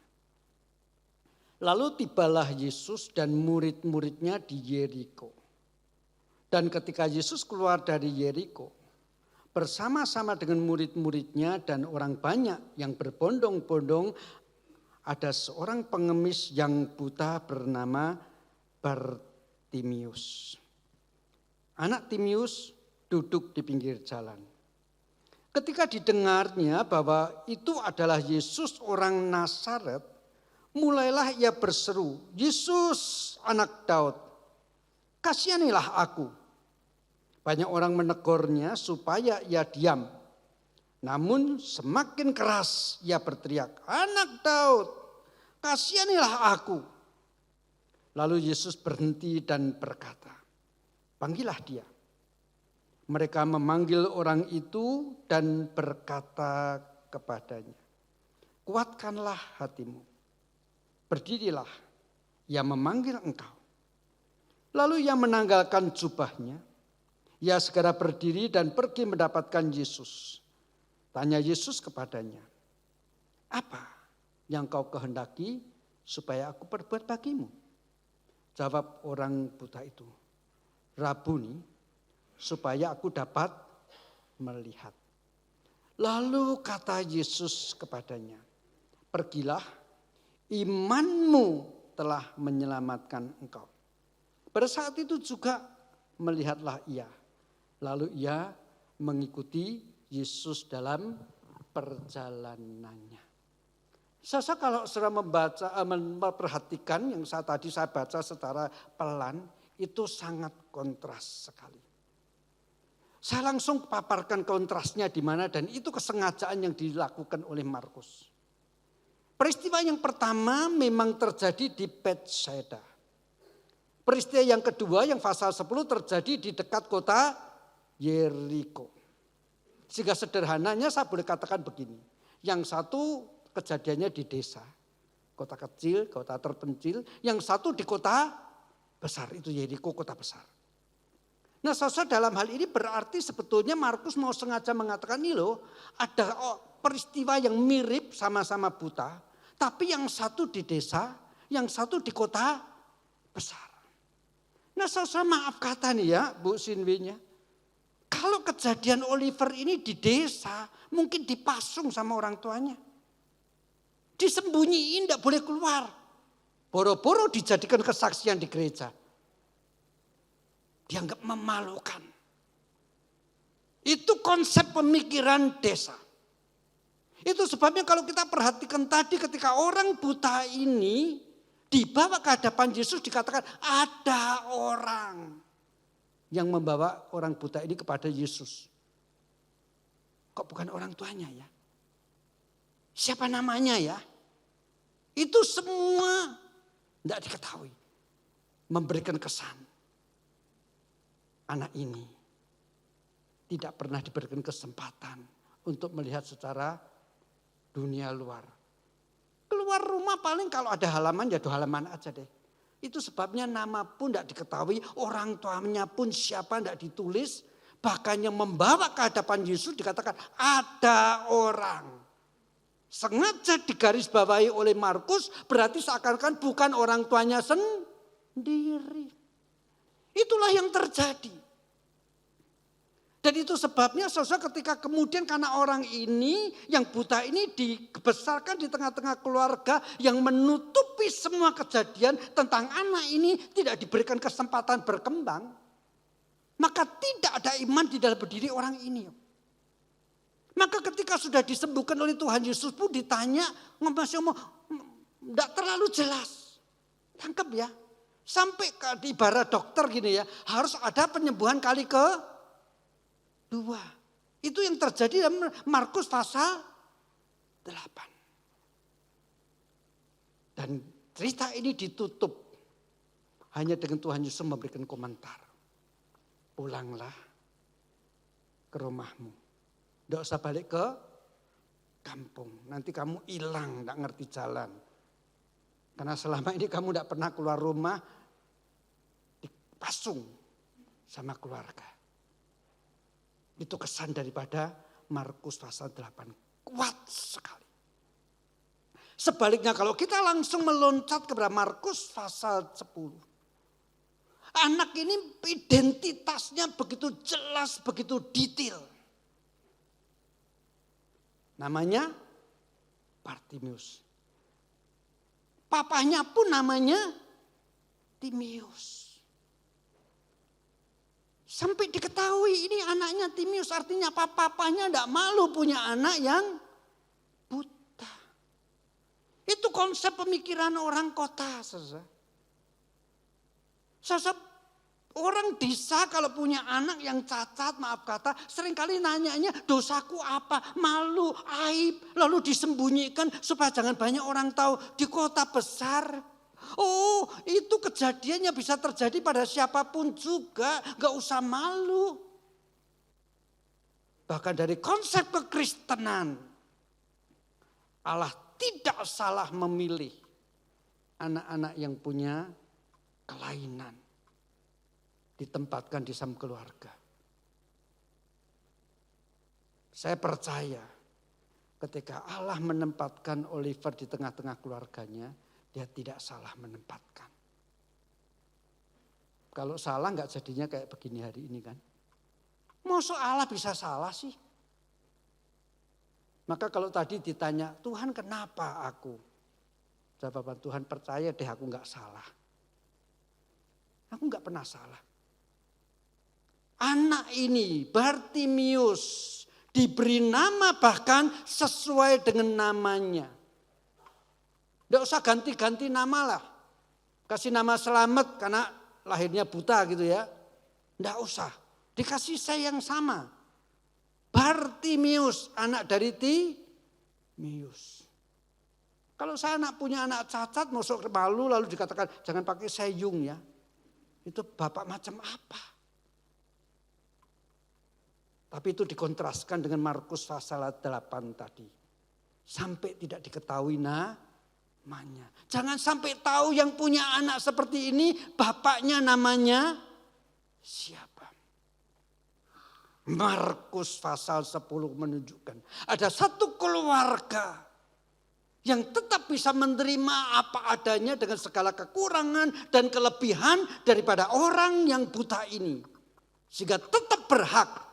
Lalu tibalah Yesus dan murid-muridnya di Yeriko. Dan ketika Yesus keluar dari Yeriko, bersama-sama dengan murid-muridnya dan orang banyak yang berbondong-bondong, ada seorang pengemis yang buta bernama Bartimius. Anak Timius duduk di pinggir jalan. Ketika didengarnya bahwa itu adalah Yesus orang Nazaret, mulailah ia berseru, "Yesus anak Daud, kasihanilah aku." Banyak orang menegurnya supaya ia diam. Namun semakin keras ia berteriak, "Anak Daud, kasihanilah aku." Lalu Yesus berhenti dan berkata, "Panggillah dia." Mereka memanggil orang itu dan berkata kepadanya, "Kuatkanlah hatimu. Berdirilah, ia memanggil engkau." Lalu ia menanggalkan jubahnya. Ia segera berdiri dan pergi mendapatkan Yesus. Tanya Yesus kepadanya, "Apa yang kau kehendaki supaya aku perbuat bagimu?" Jawab orang buta itu, "Rabuni, supaya aku dapat melihat." Lalu kata Yesus kepadanya, "Pergilah, imanmu telah menyelamatkan engkau." Pada saat itu juga melihatlah ia. Lalu ia mengikuti Yesus dalam perjalanannya. Saya kalau sudah memperhatikan yang tadi saya baca secara pelan, itu sangat kontras sekali. Saya langsung paparkan kontrasnya di mana dan itu kesengajaan yang dilakukan oleh Markus. Peristiwa yang pertama memang terjadi di Betsaida. Peristiwa yang kedua yang pasal 10 terjadi di dekat kota Yeriko. Sehingga sederhananya saya boleh katakan begini. Yang satu kejadiannya di desa, kota kecil, kota terpencil. Yang satu di kota besar, itu Yeriko kota besar. Nah saudara, dalam hal ini berarti sebetulnya Markus mau sengaja mengatakan ini loh, ada peristiwa yang mirip sama-sama buta, tapi yang satu di desa, yang satu di kota besar. Nah saudara, maaf kata nih ya Bu Sinwinya, kalau kejadian Oliver ini di desa, mungkin dipasung sama orang tuanya. Disembunyiin, tidak boleh keluar. Boro-boro dijadikan kesaksian di gereja. Dianggap memalukan. Itu konsep pemikiran desa. Itu sebabnya kalau kita perhatikan tadi ketika orang buta ini dibawa ke hadapan Yesus dikatakan ada orang yang membawa orang buta ini kepada Yesus. Kok bukan orang tuanya ya? Siapa namanya ya? Itu semua tidak diketahui. Memberikan kesan. Anak ini tidak pernah diberikan kesempatan untuk melihat secara dunia luar. Keluar rumah paling kalau ada halaman ya halaman aja deh. Itu sebabnya nama pun tidak diketahui, orang tuanya pun siapa tidak ditulis. Bahkan yang membawa ke hadapan Yesus dikatakan ada orang. Sengaja digarisbawahi oleh Markus berarti seakan-akan bukan orang tuanya sendiri. Itulah yang terjadi. Dan itu sebabnya saudara ketika kemudian karena orang ini yang buta ini dibesarkan di tengah-tengah keluarga yang menutupi semua kejadian tentang anak ini tidak diberikan kesempatan berkembang. Maka tidak ada iman di dalam berdiri orang ini. Maka ketika sudah disembuhkan oleh Tuhan Yesus pun ditanya masih ngomong tidak terlalu jelas. Tangkap ya. Sampai di ibarat dokter gini ya harus ada penyembuhan kali ke 2. Itu yang terjadi dalam Markus pasal 8. Dan cerita ini ditutup hanya dengan Tuhan Yesus memberikan komentar. Pulanglah ke rumahmu. Tidak usah balik ke kampung. Nanti kamu hilang, tidak ngerti jalan. Karena selama ini kamu tidak pernah keluar rumah, dipasung sama keluarga. Itu kesan daripada Markus pasal 8. Kuat sekali. Sebaliknya kalau kita langsung meloncat kepada Markus pasal 10. Anak ini identitasnya begitu jelas, begitu detail. Namanya Bartimius. Papanya pun namanya Timius. Sampai diketahui ini anaknya Timius, artinya papanya tidak malu punya anak yang buta. Itu konsep pemikiran orang kota. Orang desa kalau punya anak yang cacat, maaf kata, seringkali nanyanya dosaku apa, malu, aib, lalu disembunyikan supaya jangan banyak orang tahu. Di kota besar, oh itu kejadiannya bisa terjadi pada siapapun juga, gak usah malu. Bahkan dari konsep kekristenan, Allah tidak salah memilih anak-anak yang punya kelainan. Ditempatkan di dalam keluarga. Saya percaya ketika Allah menempatkan Oliver di tengah-tengah keluarganya, dia tidak salah menempatkan. Kalau salah nggak jadinya kayak begini hari ini kan. Masa Allah bisa salah sih? Maka kalau tadi ditanya, Tuhan kenapa aku? Jawaban Tuhan percaya deh aku nggak salah. Aku nggak pernah salah. Anak ini Bartimius diberi nama bahkan sesuai dengan namanya. Tidak usah ganti-ganti nama lah. Kasih nama Selamat karena lahirnya buta gitu ya. Tidak usah. Dikasih saya yang sama. Bartimius, anak dari Timius. Kalau saya punya anak cacat masuk malu lalu dikatakan jangan pakai sayung ya. Itu bapak macam apa? Tapi itu dikontraskan dengan Markus pasal 8 tadi. Sampai tidak diketahui namanya. Jangan sampai tahu yang punya anak seperti ini bapaknya namanya siapa. Markus pasal 10 menunjukkan ada satu keluarga yang tetap bisa menerima apa adanya dengan segala kekurangan dan kelebihan daripada orang yang buta ini. Sehingga tetap berhak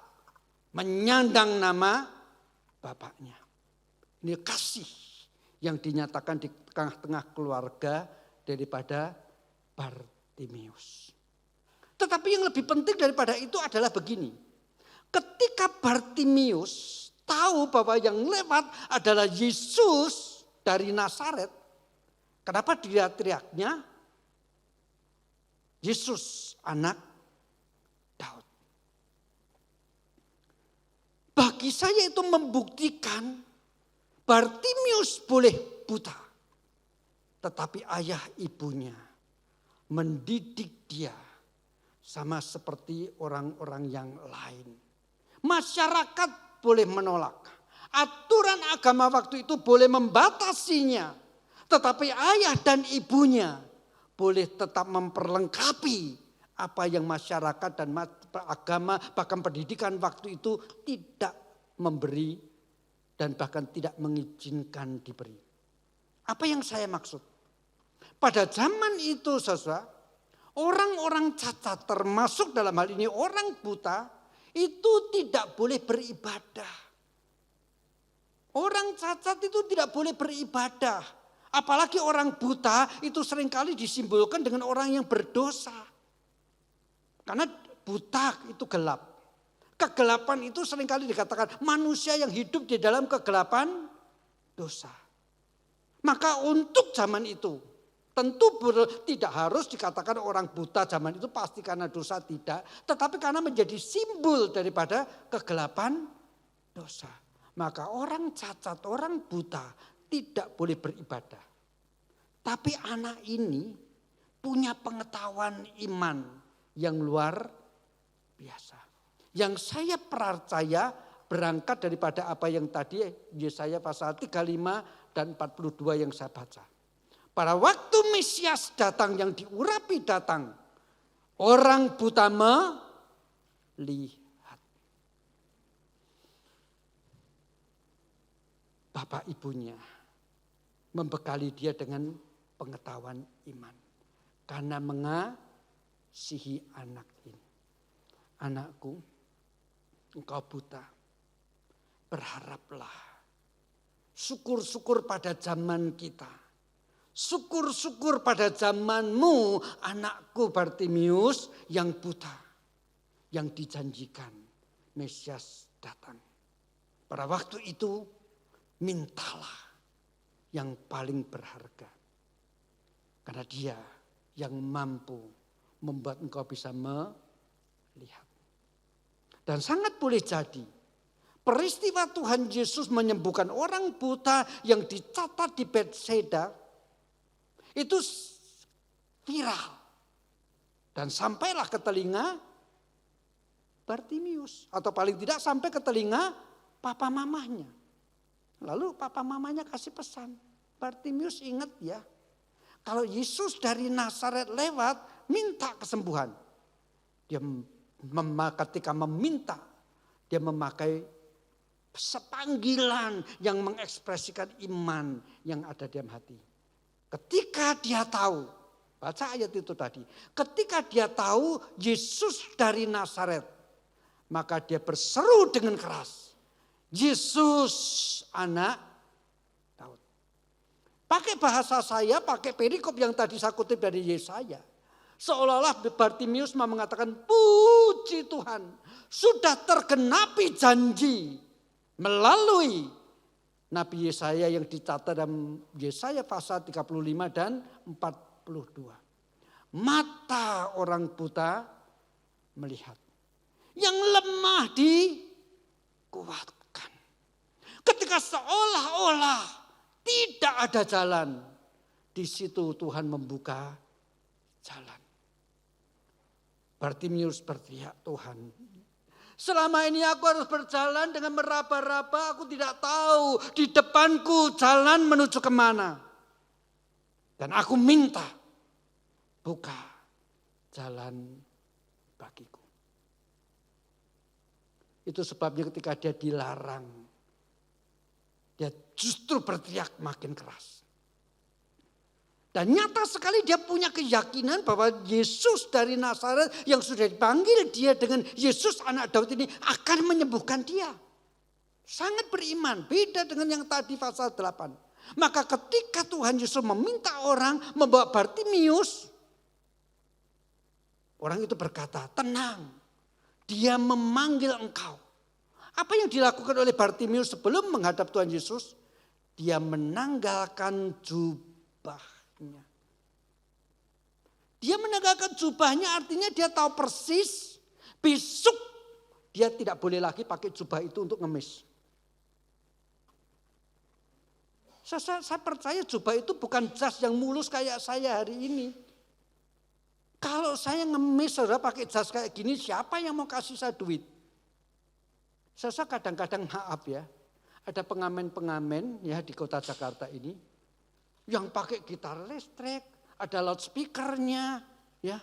menyandang nama bapaknya. Ini kasih yang dinyatakan di tengah-tengah keluarga daripada Bartimius. Tetapi yang lebih penting daripada itu adalah begini. Ketika ketika Bartimius tahu bahwa yang lewat adalah Yesus dari Nazaret, kenapa dia teriaknya? Yesus anak Daud. Bagi saya itu membuktikan Bartimius boleh buta, tetapi ayah ibunya mendidik dia sama seperti orang-orang yang lain. Masyarakat boleh menolak. Aturan agama waktu itu boleh membatasinya. Tetapi ayah dan ibunya boleh tetap memperlengkapi apa yang masyarakat dan agama bahkan pendidikan waktu itu tidak memberi dan bahkan tidak mengizinkan diberi. Apa yang saya maksud? Pada zaman itu saudara, orang-orang cacat termasuk dalam hal ini orang buta itu tidak boleh beribadah. Orang cacat itu tidak boleh beribadah. Apalagi orang buta itu seringkali disimbolkan dengan orang yang berdosa. Karena buta itu gelap. Kegelapan itu seringkali dikatakan manusia yang hidup di dalam kegelapan dosa. Maka untuk zaman itu tentu tidak harus dikatakan orang buta zaman itu pasti karena dosa, tidak. Tetapi karena menjadi simbol daripada kegelapan dosa. Maka orang cacat, orang buta tidak boleh beribadah. Tapi anak ini punya pengetahuan iman yang luar biasa. Yang saya percaya berangkat daripada apa yang tadi Yesaya pasal 35 dan 42 yang saya baca. Pada waktu Mesias datang yang diurapi datang, orang buta melihat. Bapak ibunya membekali dia dengan pengetahuan iman. Karena mengasihi anak ini. Anakku, engkau buta, berharaplah. Syukur-syukur pada zaman kita. Syukur-syukur pada zamanmu, anakku Bartimius yang buta. Yang dijanjikan Mesias datang. Pada waktu itu mintalah yang paling berharga. Karena dia yang mampu membuat engkau bisa melihat. Dan sangat boleh jadi peristiwa Tuhan Yesus menyembuhkan orang buta yang dicatat di Bethsaida itu viral. Dan sampailah ke telinga Bartimius. Atau paling tidak sampai ke telinga papa mamanya. Lalu papa mamanya kasih pesan. Bartimius ingat ya. Kalau Yesus dari Nazaret lewat minta kesembuhan. Dia ketika meminta. Dia memakai sepanggilan yang mengekspresikan iman yang ada di dalam hati. Ketika dia tahu, baca ayat itu tadi. Ketika dia tahu Yesus dari Nazaret, maka dia berseru dengan keras. Yesus anak Daud. Pakai bahasa saya, pakai perikop yang tadi saya kutip dari Yesaya. Seolah-olah Bartimius mengatakan, puji Tuhan, sudah tergenapi janji melalui Nabi Yesaya yang dicatat dalam Yesaya pasal 35 dan 42. Mata orang buta melihat. Yang lemah dikuatkan. Ketika seolah-olah tidak ada jalan, di situ Tuhan membuka jalan. Bartimius berteriak, Tuhan, selama ini aku harus berjalan dengan meraba-raba, aku tidak tahu di depanku jalan menuju kemana. Dan aku minta, buka jalan bagiku. Itu sebabnya ketika dia dilarang, dia justru berteriak makin keras. Dan nyata sekali dia punya keyakinan bahwa Yesus dari Nazaret yang sudah dipanggil dia dengan Yesus anak Daud ini akan menyembuhkan dia. Sangat beriman, beda dengan yang tadi pasal 8. Maka ketika Tuhan Yesus meminta orang membawa Bartimius, orang itu berkata, tenang, dia memanggil engkau. Apa yang dilakukan oleh Bartimius sebelum menghadap Tuhan Yesus? Dia menanggalkan jubahnya. Dia menanggalkan jubahnya artinya dia tahu persis besok dia tidak boleh lagi pakai jubah itu untuk ngemis. Saya percaya jubah itu bukan jas yang mulus kayak saya hari ini. Kalau saya ngemis saudara pakai jas kayak gini, siapa yang mau kasih saya duit? Saya kadang-kadang maaf ya, ada pengamen-pengamen ya di kota Jakarta ini yang pakai gitar listrik, ada loudspeakernya, ya.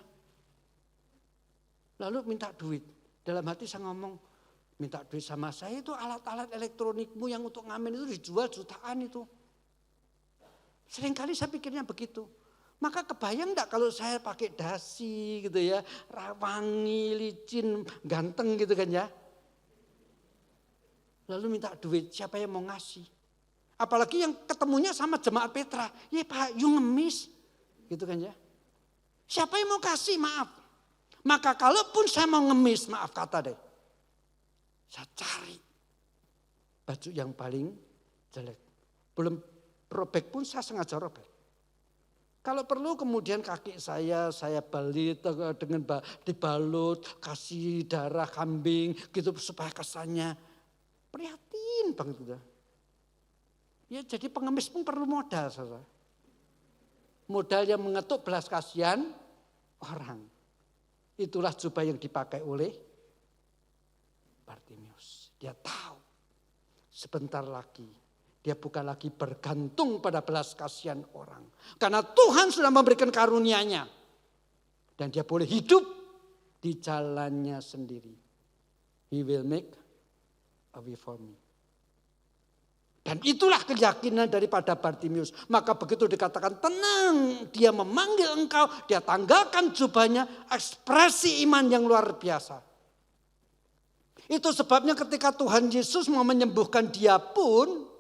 Lalu minta duit. Dalam hati saya ngomong, minta duit sama saya itu alat-alat elektronikmu yang untuk ngamen itu dijual jutaan itu. Seringkali saya pikirnya begitu. Maka kebayang enggak kalau saya pakai dasi gitu ya, wangi, licin, ganteng gitu kan ya. Lalu minta duit, siapa yang mau ngasih? Apalagi yang ketemunya sama jemaat Petra. Ya Pak, you ngemis. Gitu kan ya. Siapa yang mau kasih, maaf. Maka kalaupun saya mau ngemis, maaf kata deh. Saya cari baju yang paling jelek. Belum robek pun saya sengaja robek. Kalau perlu kemudian kaki saya balit dengan dibalut, kasih darah kambing gitu supaya kesannya prihatin banget gitu. Ya jadi pengemis pun perlu modal saudara. Modal yang mengetuk belas kasihan orang. Itulah jubah yang dipakai oleh Bartimius. Dia tahu sebentar lagi dia bukan lagi bergantung pada belas kasihan orang. Karena Tuhan sudah memberikan karunia-Nya. Dan dia boleh hidup di jalannya sendiri. He will make a way for me. Dan itulah keyakinan daripada Bartimius. Maka begitu dikatakan tenang, dia memanggil engkau, dia tanggalkan jubahnya, ekspresi iman yang luar biasa. Itu sebabnya ketika Tuhan Yesus mau menyembuhkan dia pun,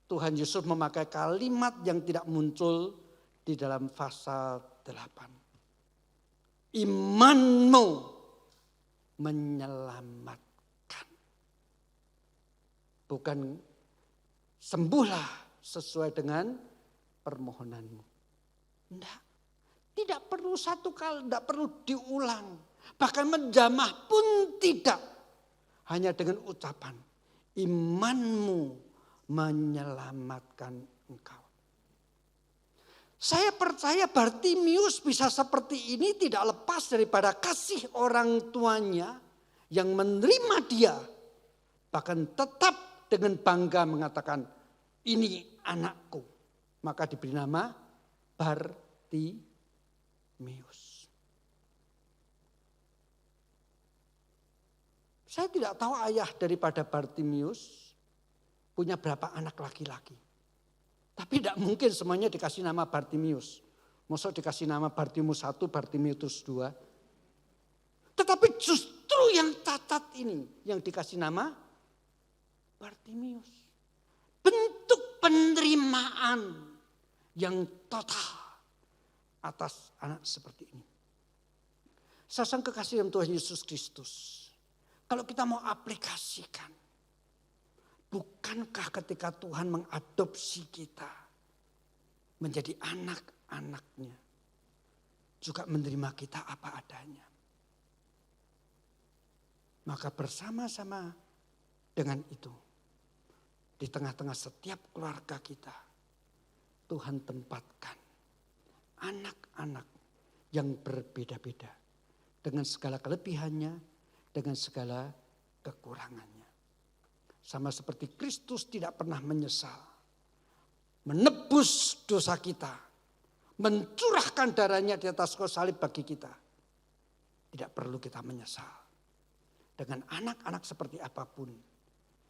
Tuhan Yesus memakai kalimat yang tidak muncul di dalam pasal 8. Imanmu menyelamatkan. Bukan sembuhlah sesuai dengan permohonanmu. Enggak. Tidak perlu satu kali, tidak perlu diulang. Bahkan menjamah pun tidak. Hanya dengan ucapan imanmu menyelamatkan engkau. Saya percaya Bartimius bisa seperti ini tidak lepas daripada kasih orang tuanya yang menerima dia. Bahkan tetap dengan bangga mengatakan ini anakku. Maka diberi nama Bartimius. Saya tidak tahu ayah daripada Bartimius punya berapa anak laki-laki. Tapi tidak mungkin semuanya dikasih nama Bartimius. Maksud dikasih nama Bartimius 1, Bartimius 2. Tetapi justru yang cacat ini yang dikasih nama Bartimius. Bentuk penerimaan yang total atas anak seperti ini. Saudara kekasih dalam Tuhan Yesus Kristus. Kalau kita mau aplikasikan, bukankah ketika Tuhan mengadopsi kita menjadi anak-anaknya, juga menerima kita apa adanya. Maka bersama-sama dengan itu, di tengah-tengah setiap keluarga kita, Tuhan tempatkan anak-anak yang berbeda-beda dengan segala kelebihannya, dengan segala kekurangannya. Sama seperti Kristus tidak pernah menyesal. Menebus dosa kita. Mencurahkan darahnya di atas kayu salib bagi kita. Tidak perlu kita menyesal. Dengan anak-anak seperti apapun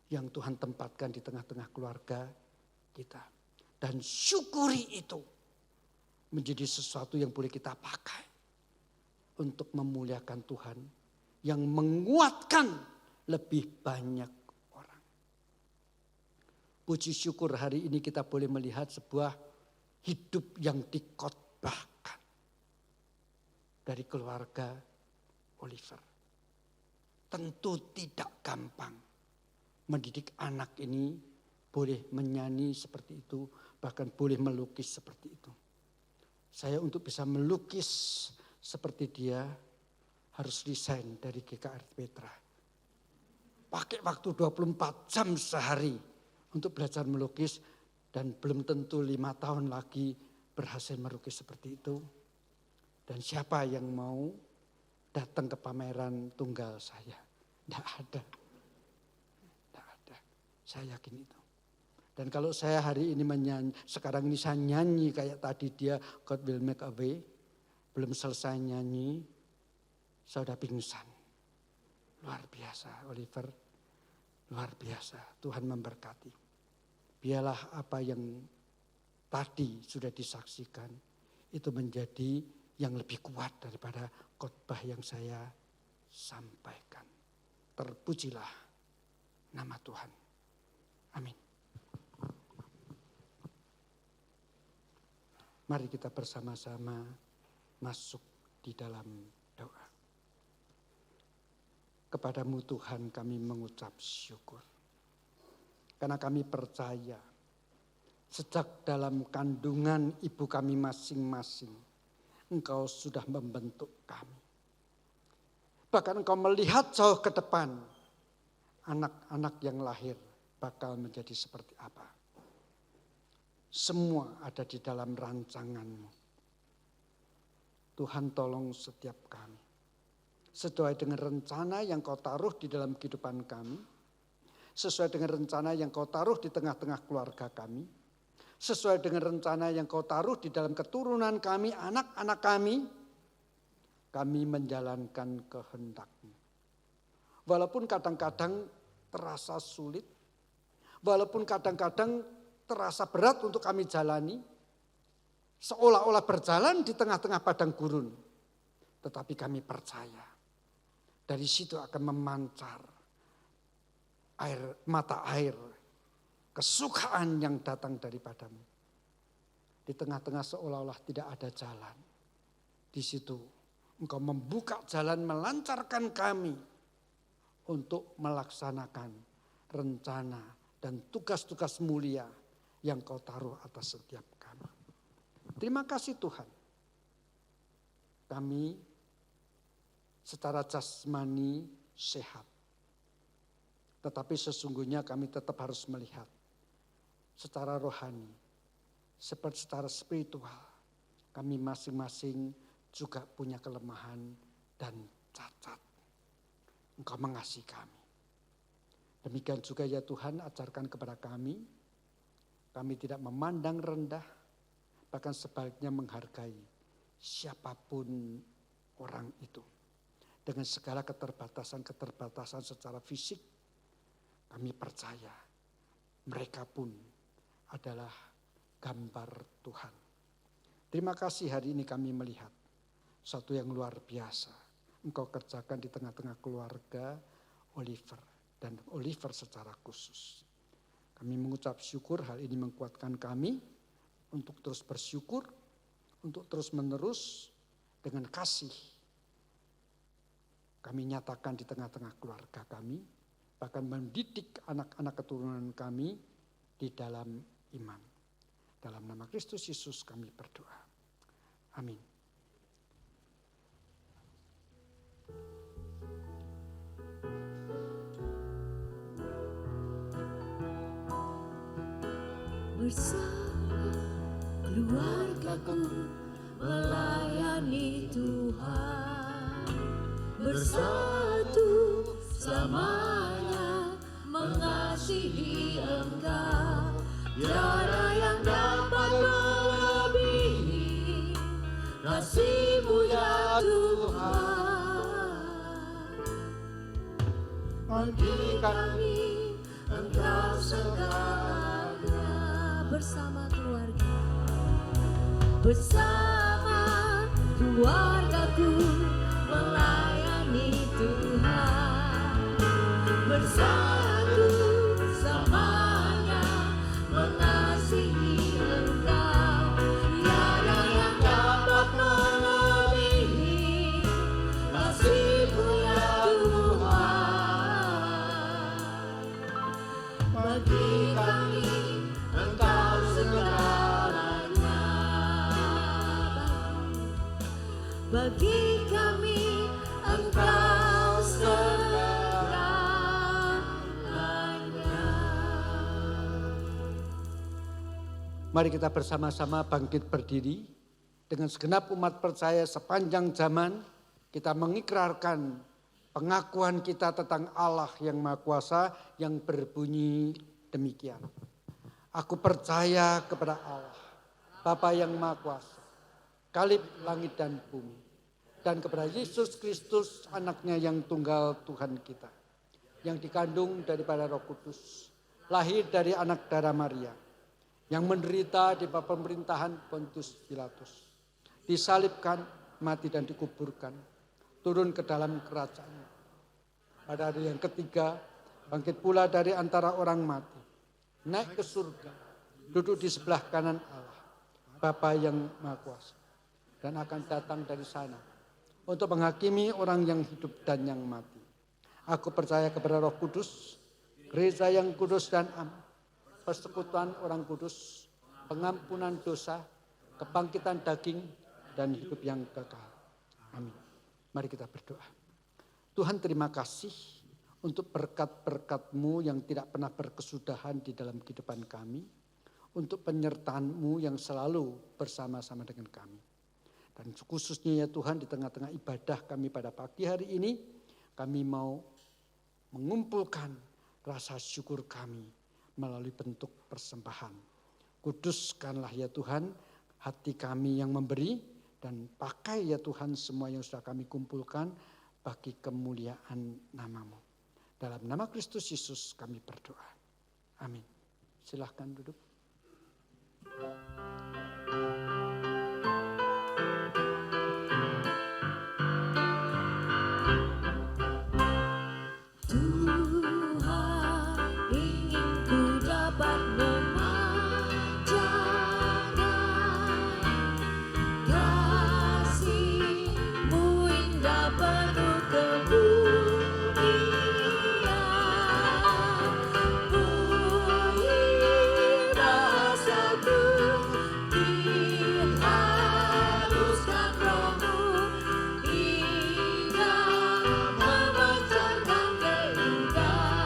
yang Tuhan tempatkan di tengah-tengah keluarga kita. Dan syukuri itu menjadi sesuatu yang boleh kita pakai untuk memuliakan Tuhan. Yang menguatkan lebih banyak. Puji syukur hari ini kita boleh melihat sebuah hidup yang dikotbahkan dari keluarga Oliver. tentu tidak gampang. Mendidik anak ini boleh menyanyi seperti itu, bahkan boleh melukis seperti itu. Saya untuk bisa melukis seperti dia harus resign dari GKR Petra. Pakai waktu 24 jam sehari untuk belajar melukis dan belum tentu 5 tahun lagi berhasil melukis seperti itu. Dan siapa yang mau datang ke pameran tunggal saya? Tidak ada. Tidak ada. Saya yakin itu. Dan kalau saya hari ini menyanyi, sekarang ini saya nyanyi kayak tadi dia God will make a way. Belum selesai nyanyi, saya sudah pingsan. Luar biasa Oliver, luar biasa. Tuhan memberkati. Biarlah apa yang tadi sudah disaksikan, itu menjadi yang lebih kuat daripada khotbah yang saya sampaikan. Terpujilah nama Tuhan. Amin. Mari kita bersama-sama masuk di dalam doa. Kepadamu Tuhan kami mengucap syukur. Karena kami percaya sejak dalam kandungan ibu kami masing-masing, Engkau sudah membentuk kami. Bahkan Engkau melihat jauh ke depan, anak-anak yang lahir bakal menjadi seperti apa. Semua ada di dalam rancangan-Mu. Tuhan tolong setiap kami. Sesuai dengan rencana yang Kau taruh di dalam kehidupan kami. Sesuai dengan rencana yang Kau taruh di tengah-tengah keluarga kami. Sesuai dengan rencana yang Kau taruh di dalam keturunan kami, anak-anak kami menjalankan kehendak-Mu. Walaupun kadang-kadang terasa sulit, walaupun kadang-kadang terasa berat untuk kami jalani, seolah-olah berjalan di tengah-tengah padang gurun. Tetapi kami percaya, dari situ akan memancar mata air, kesukaan yang datang daripadamu. Di tengah-tengah seolah-olah tidak ada jalan. Di situ Engkau membuka jalan, melancarkan kami untuk melaksanakan rencana dan tugas-tugas mulia yang Kau taruh atas setiap kami. Terima kasih Tuhan. Kami secara jasmani sehat. Tetapi sesungguhnya kami tetap harus melihat secara rohani, secara spiritual. Kami masing-masing juga punya kelemahan dan cacat. Engkau mengasihi kami. Demikian juga ya Tuhan, ajarkan kepada kami. Kami tidak memandang rendah, bahkan sebaliknya menghargai siapapun orang itu. Dengan segala keterbatasan secara fisik, kami percaya mereka pun adalah gambar Tuhan. Terima kasih hari ini kami melihat satu yang luar biasa. Engkau kerjakan di tengah-tengah keluarga Oliver dan Oliver secara khusus. Kami mengucap syukur, hal ini menguatkan kami untuk terus bersyukur, untuk terus menerus dengan kasih. Kami nyatakan di tengah-tengah keluarga kami, bahkan mendidik anak-anak keturunan kami di dalam iman. Dalam nama Kristus Yesus kami berdoa. Amin. Bersama keluargaku melayani Tuhan, bersatu selamanya mengasihi Engkau. Tiada yang dapat melebihi kasih-Mu ya Tuhan. Bagi kami Engkau segalanya. Bersama keluarga, bersama keluargaku melayani Tuhan, bersatu selamanya mengasihi Engkau. Tiada yang dapat melebihi kasih-Mu ya Tuhan. bagi kami Engkau segalanya. Mari kita bersama-sama bangkit berdiri dengan segenap umat percaya sepanjang zaman kita mengikrarkan pengakuan kita tentang Allah yang Maha Kuasa yang berbunyi demikian. Aku percaya kepada Allah, Bapa yang Maha Kuasa, Kalib langit dan bumi, dan kepada Yesus Kristus anaknya yang tunggal Tuhan kita, yang dikandung daripada Roh Kudus, lahir dari anak darah Maria, yang menderita di bawah pemerintahan Pontius Pilatus, disalibkan, mati dan dikuburkan, turun ke dalam kerajaan. Pada hari yang ketiga, bangkit pula dari antara orang mati, naik ke surga, duduk di sebelah kanan Allah, Bapa yang Maha Kuasa, dan akan datang dari sana untuk menghakimi orang yang hidup dan yang mati. Aku percaya kepada Roh Kudus, gereja yang kudus dan am, persekutuan orang kudus, pengampunan dosa, kebangkitan daging, dan hidup yang kekal. Amin. Mari kita berdoa. Tuhan, terima kasih untuk berkat-berkat-Mu yang tidak pernah berkesudahan di dalam kehidupan kami, untuk penyertaan-Mu yang selalu bersama-sama dengan kami. Dan khususnya ya Tuhan, di tengah-tengah ibadah kami pada pagi hari ini, kami mau mengumpulkan rasa syukur kami melalui bentuk persembahan. Kuduskanlah ya Tuhan hati kami yang memberi, dan pakai ya Tuhan semua yang sudah kami kumpulkan bagi kemuliaan nama-Mu. Dalam nama Kristus Yesus kami berdoa. Amin. Silahkan duduk. Tuhan, ingin ku dapat memanjangkan kasih-Mu indah penuh kemuliaan. Bunyi rasaku diharuskan Roh-Mu hingga memancarkan keindahan-Mu.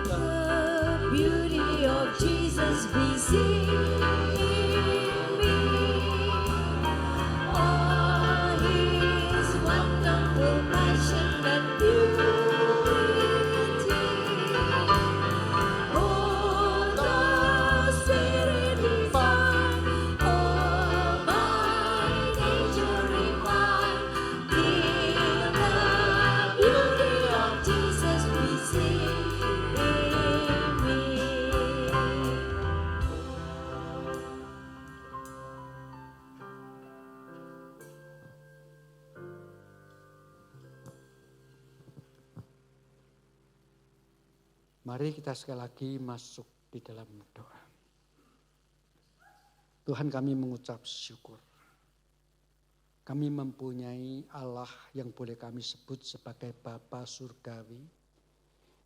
The beauty of Jesus be seen in me. All His wonderful passion and beauty. Oh, the Spirit divine, oh, my nature refined. Till the beauty of Jesus be seen in me. Mari kita sekali lagi masuk di dalam doa. Tuhan, kami mengucap syukur. Kami mempunyai Allah yang boleh kami sebut sebagai Bapa Surgawi,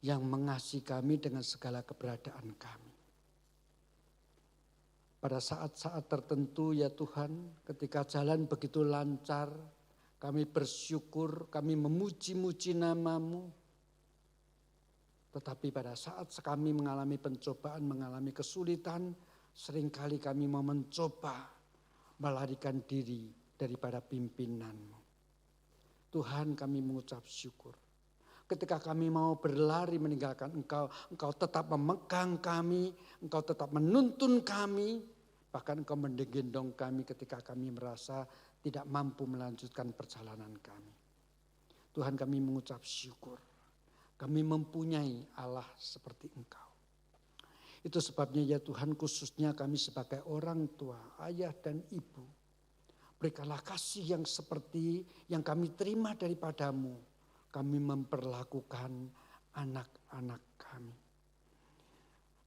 yang mengasihi kami dengan segala keberadaan kami. Pada saat-saat tertentu ya Tuhan, ketika jalan begitu lancar, kami bersyukur, kami memuji-muji nama-Mu. Tetapi pada saat kami mengalami pencobaan, mengalami kesulitan, seringkali kami mau mencoba melarikan diri daripada pimpinan-Mu. Tuhan, kami mengucap syukur. Ketika kami mau berlari meninggalkan Engkau, Engkau tetap memegang kami, Engkau tetap menuntun kami, bahkan Engkau menggendong kami ketika kami merasa tidak mampu melanjutkan perjalanan kami. Tuhan, kami mengucap syukur. Kami mempunyai Allah seperti Engkau. Itu sebabnya ya Tuhan, khususnya kami sebagai orang tua, ayah dan ibu, berikanlah kasih yang seperti yang kami terima daripada-Mu. Kami memperlakukan anak-anak kami.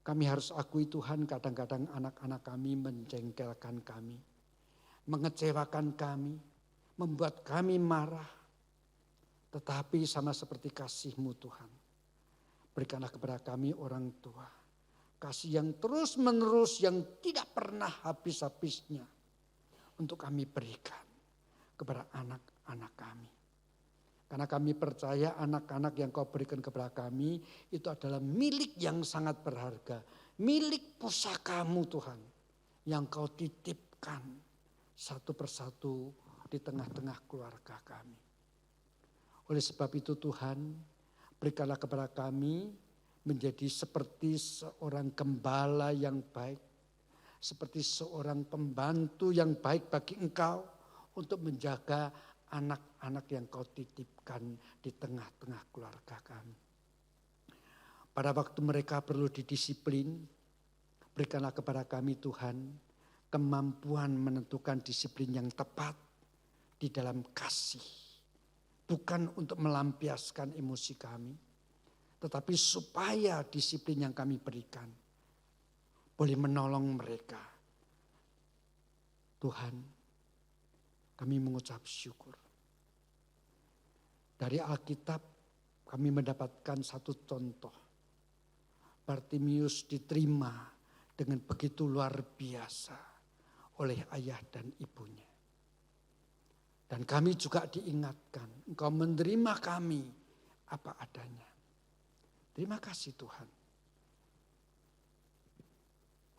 Kami harus akui Tuhan, kadang-kadang anak-anak kami menjengkelkan kami, mengecewakan kami, membuat kami marah. Tetapi sama seperti kasih-Mu Tuhan, berikanlah kepada kami orang tua kasih yang terus menerus yang tidak pernah habis-habisnya untuk kami berikan kepada anak-anak kami. Karena kami percaya anak-anak yang kau berikan kepada kami itu adalah milik yang sangat berharga. Milik pusakamu Tuhan yang kau titipkan satu persatu di tengah-tengah keluarga kami. Oleh sebab itu Tuhan, berikanlah kepada kami menjadi seperti seorang gembala yang baik. Seperti seorang pembantu yang baik bagi Engkau untuk menjaga anak-anak yang kau titipkan di tengah-tengah keluarga kami. Pada waktu mereka perlu didisiplin, berikanlah kepada kami Tuhan kemampuan menentukan disiplin yang tepat di dalam kasih. Bukan untuk melampiaskan emosi kami, tetapi supaya disiplin yang kami berikan boleh menolong mereka. Tuhan, kami mengucap syukur. Dari Alkitab kami mendapatkan satu contoh. Bartimius diterima dengan begitu luar biasa oleh ayah dan ibunya. Dan kami juga diingatkan, Engkau menerima kami apa adanya. Terima kasih Tuhan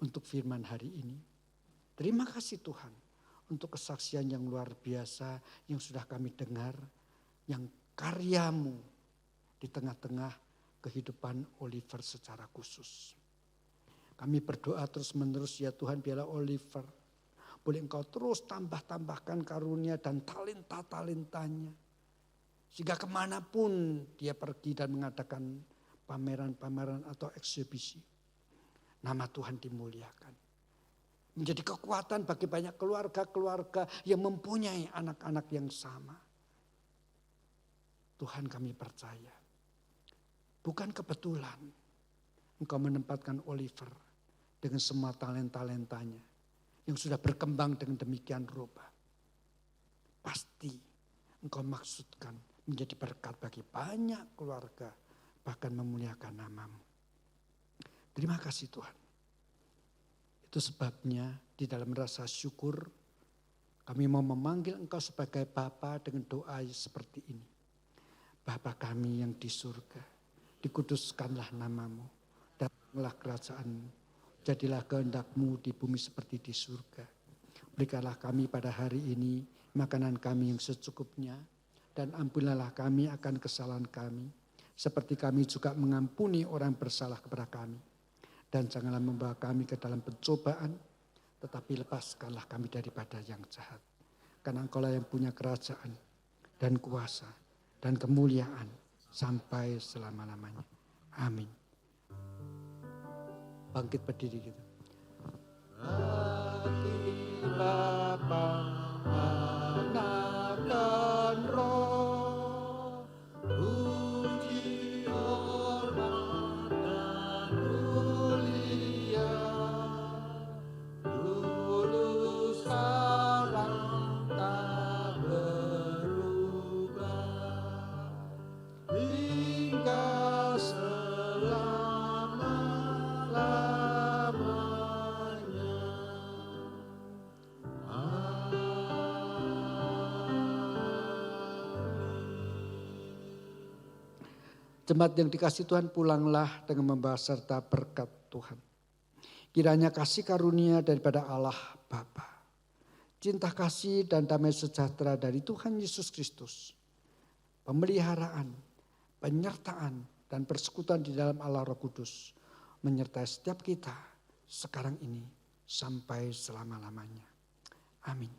untuk firman hari ini. Terima kasih Tuhan untuk kesaksian yang luar biasa yang sudah kami dengar, yang karyamu di tengah-tengah kehidupan Oliver secara khusus. Kami berdoa terus menerus ya Tuhan, biarlah Oliver boleh Engkau terus tambahkan karunia dan talenta-talentanya. Sehingga kemanapun dia pergi dan mengadakan pameran-pameran atau eksibisi, nama Tuhan dimuliakan. Menjadi kekuatan bagi banyak keluarga-keluarga yang mempunyai anak-anak yang sama. Tuhan kami percaya, bukan kebetulan Engkau menempatkan Oliver dengan semua talenta-talentanya yang sudah berkembang dengan demikian rupa. Pasti Engkau maksudkan menjadi berkat bagi banyak keluarga, bahkan memuliakan namamu. Terima kasih Tuhan. Itu sebabnya di dalam rasa syukur kami mau memanggil Engkau sebagai Bapa dengan doa seperti ini. Bapa kami yang di surga, dikuduskanlah namamu, datanglah kerajaanmu. Jadilah kehendak-Mu di bumi seperti di surga. Berikanlah kami pada hari ini makanan kami yang secukupnya. Dan ampunilah kami akan kesalahan kami. Seperti kami juga mengampuni orang bersalah kepada kami. Dan janganlah membawa kami ke dalam pencobaan. Tetapi lepaskanlah kami daripada yang jahat. Karena Engkau lah yang punya kerajaan dan kuasa dan kemuliaan sampai selama-lamanya. Amin. Bangkit berdiri gitu. Bagi Bapa, Anak dan Roh, puji hormat dan mulia, dulu sekarang tak berubah, hingga Jemaat yang dikasih Tuhan, pulanglah dengan membawa serta berkat Tuhan. Kiranya kasih karunia daripada Allah Bapa, cinta kasih dan damai sejahtera dari Tuhan Yesus Kristus, pemeliharaan, penyertaan dan persekutuan di dalam Allah Roh Kudus menyertai setiap kita sekarang ini sampai selama-lamanya. Amin.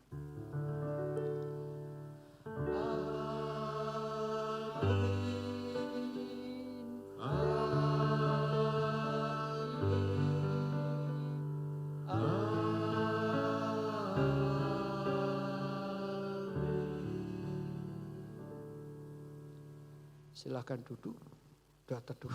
Silakan duduk, doa teduh.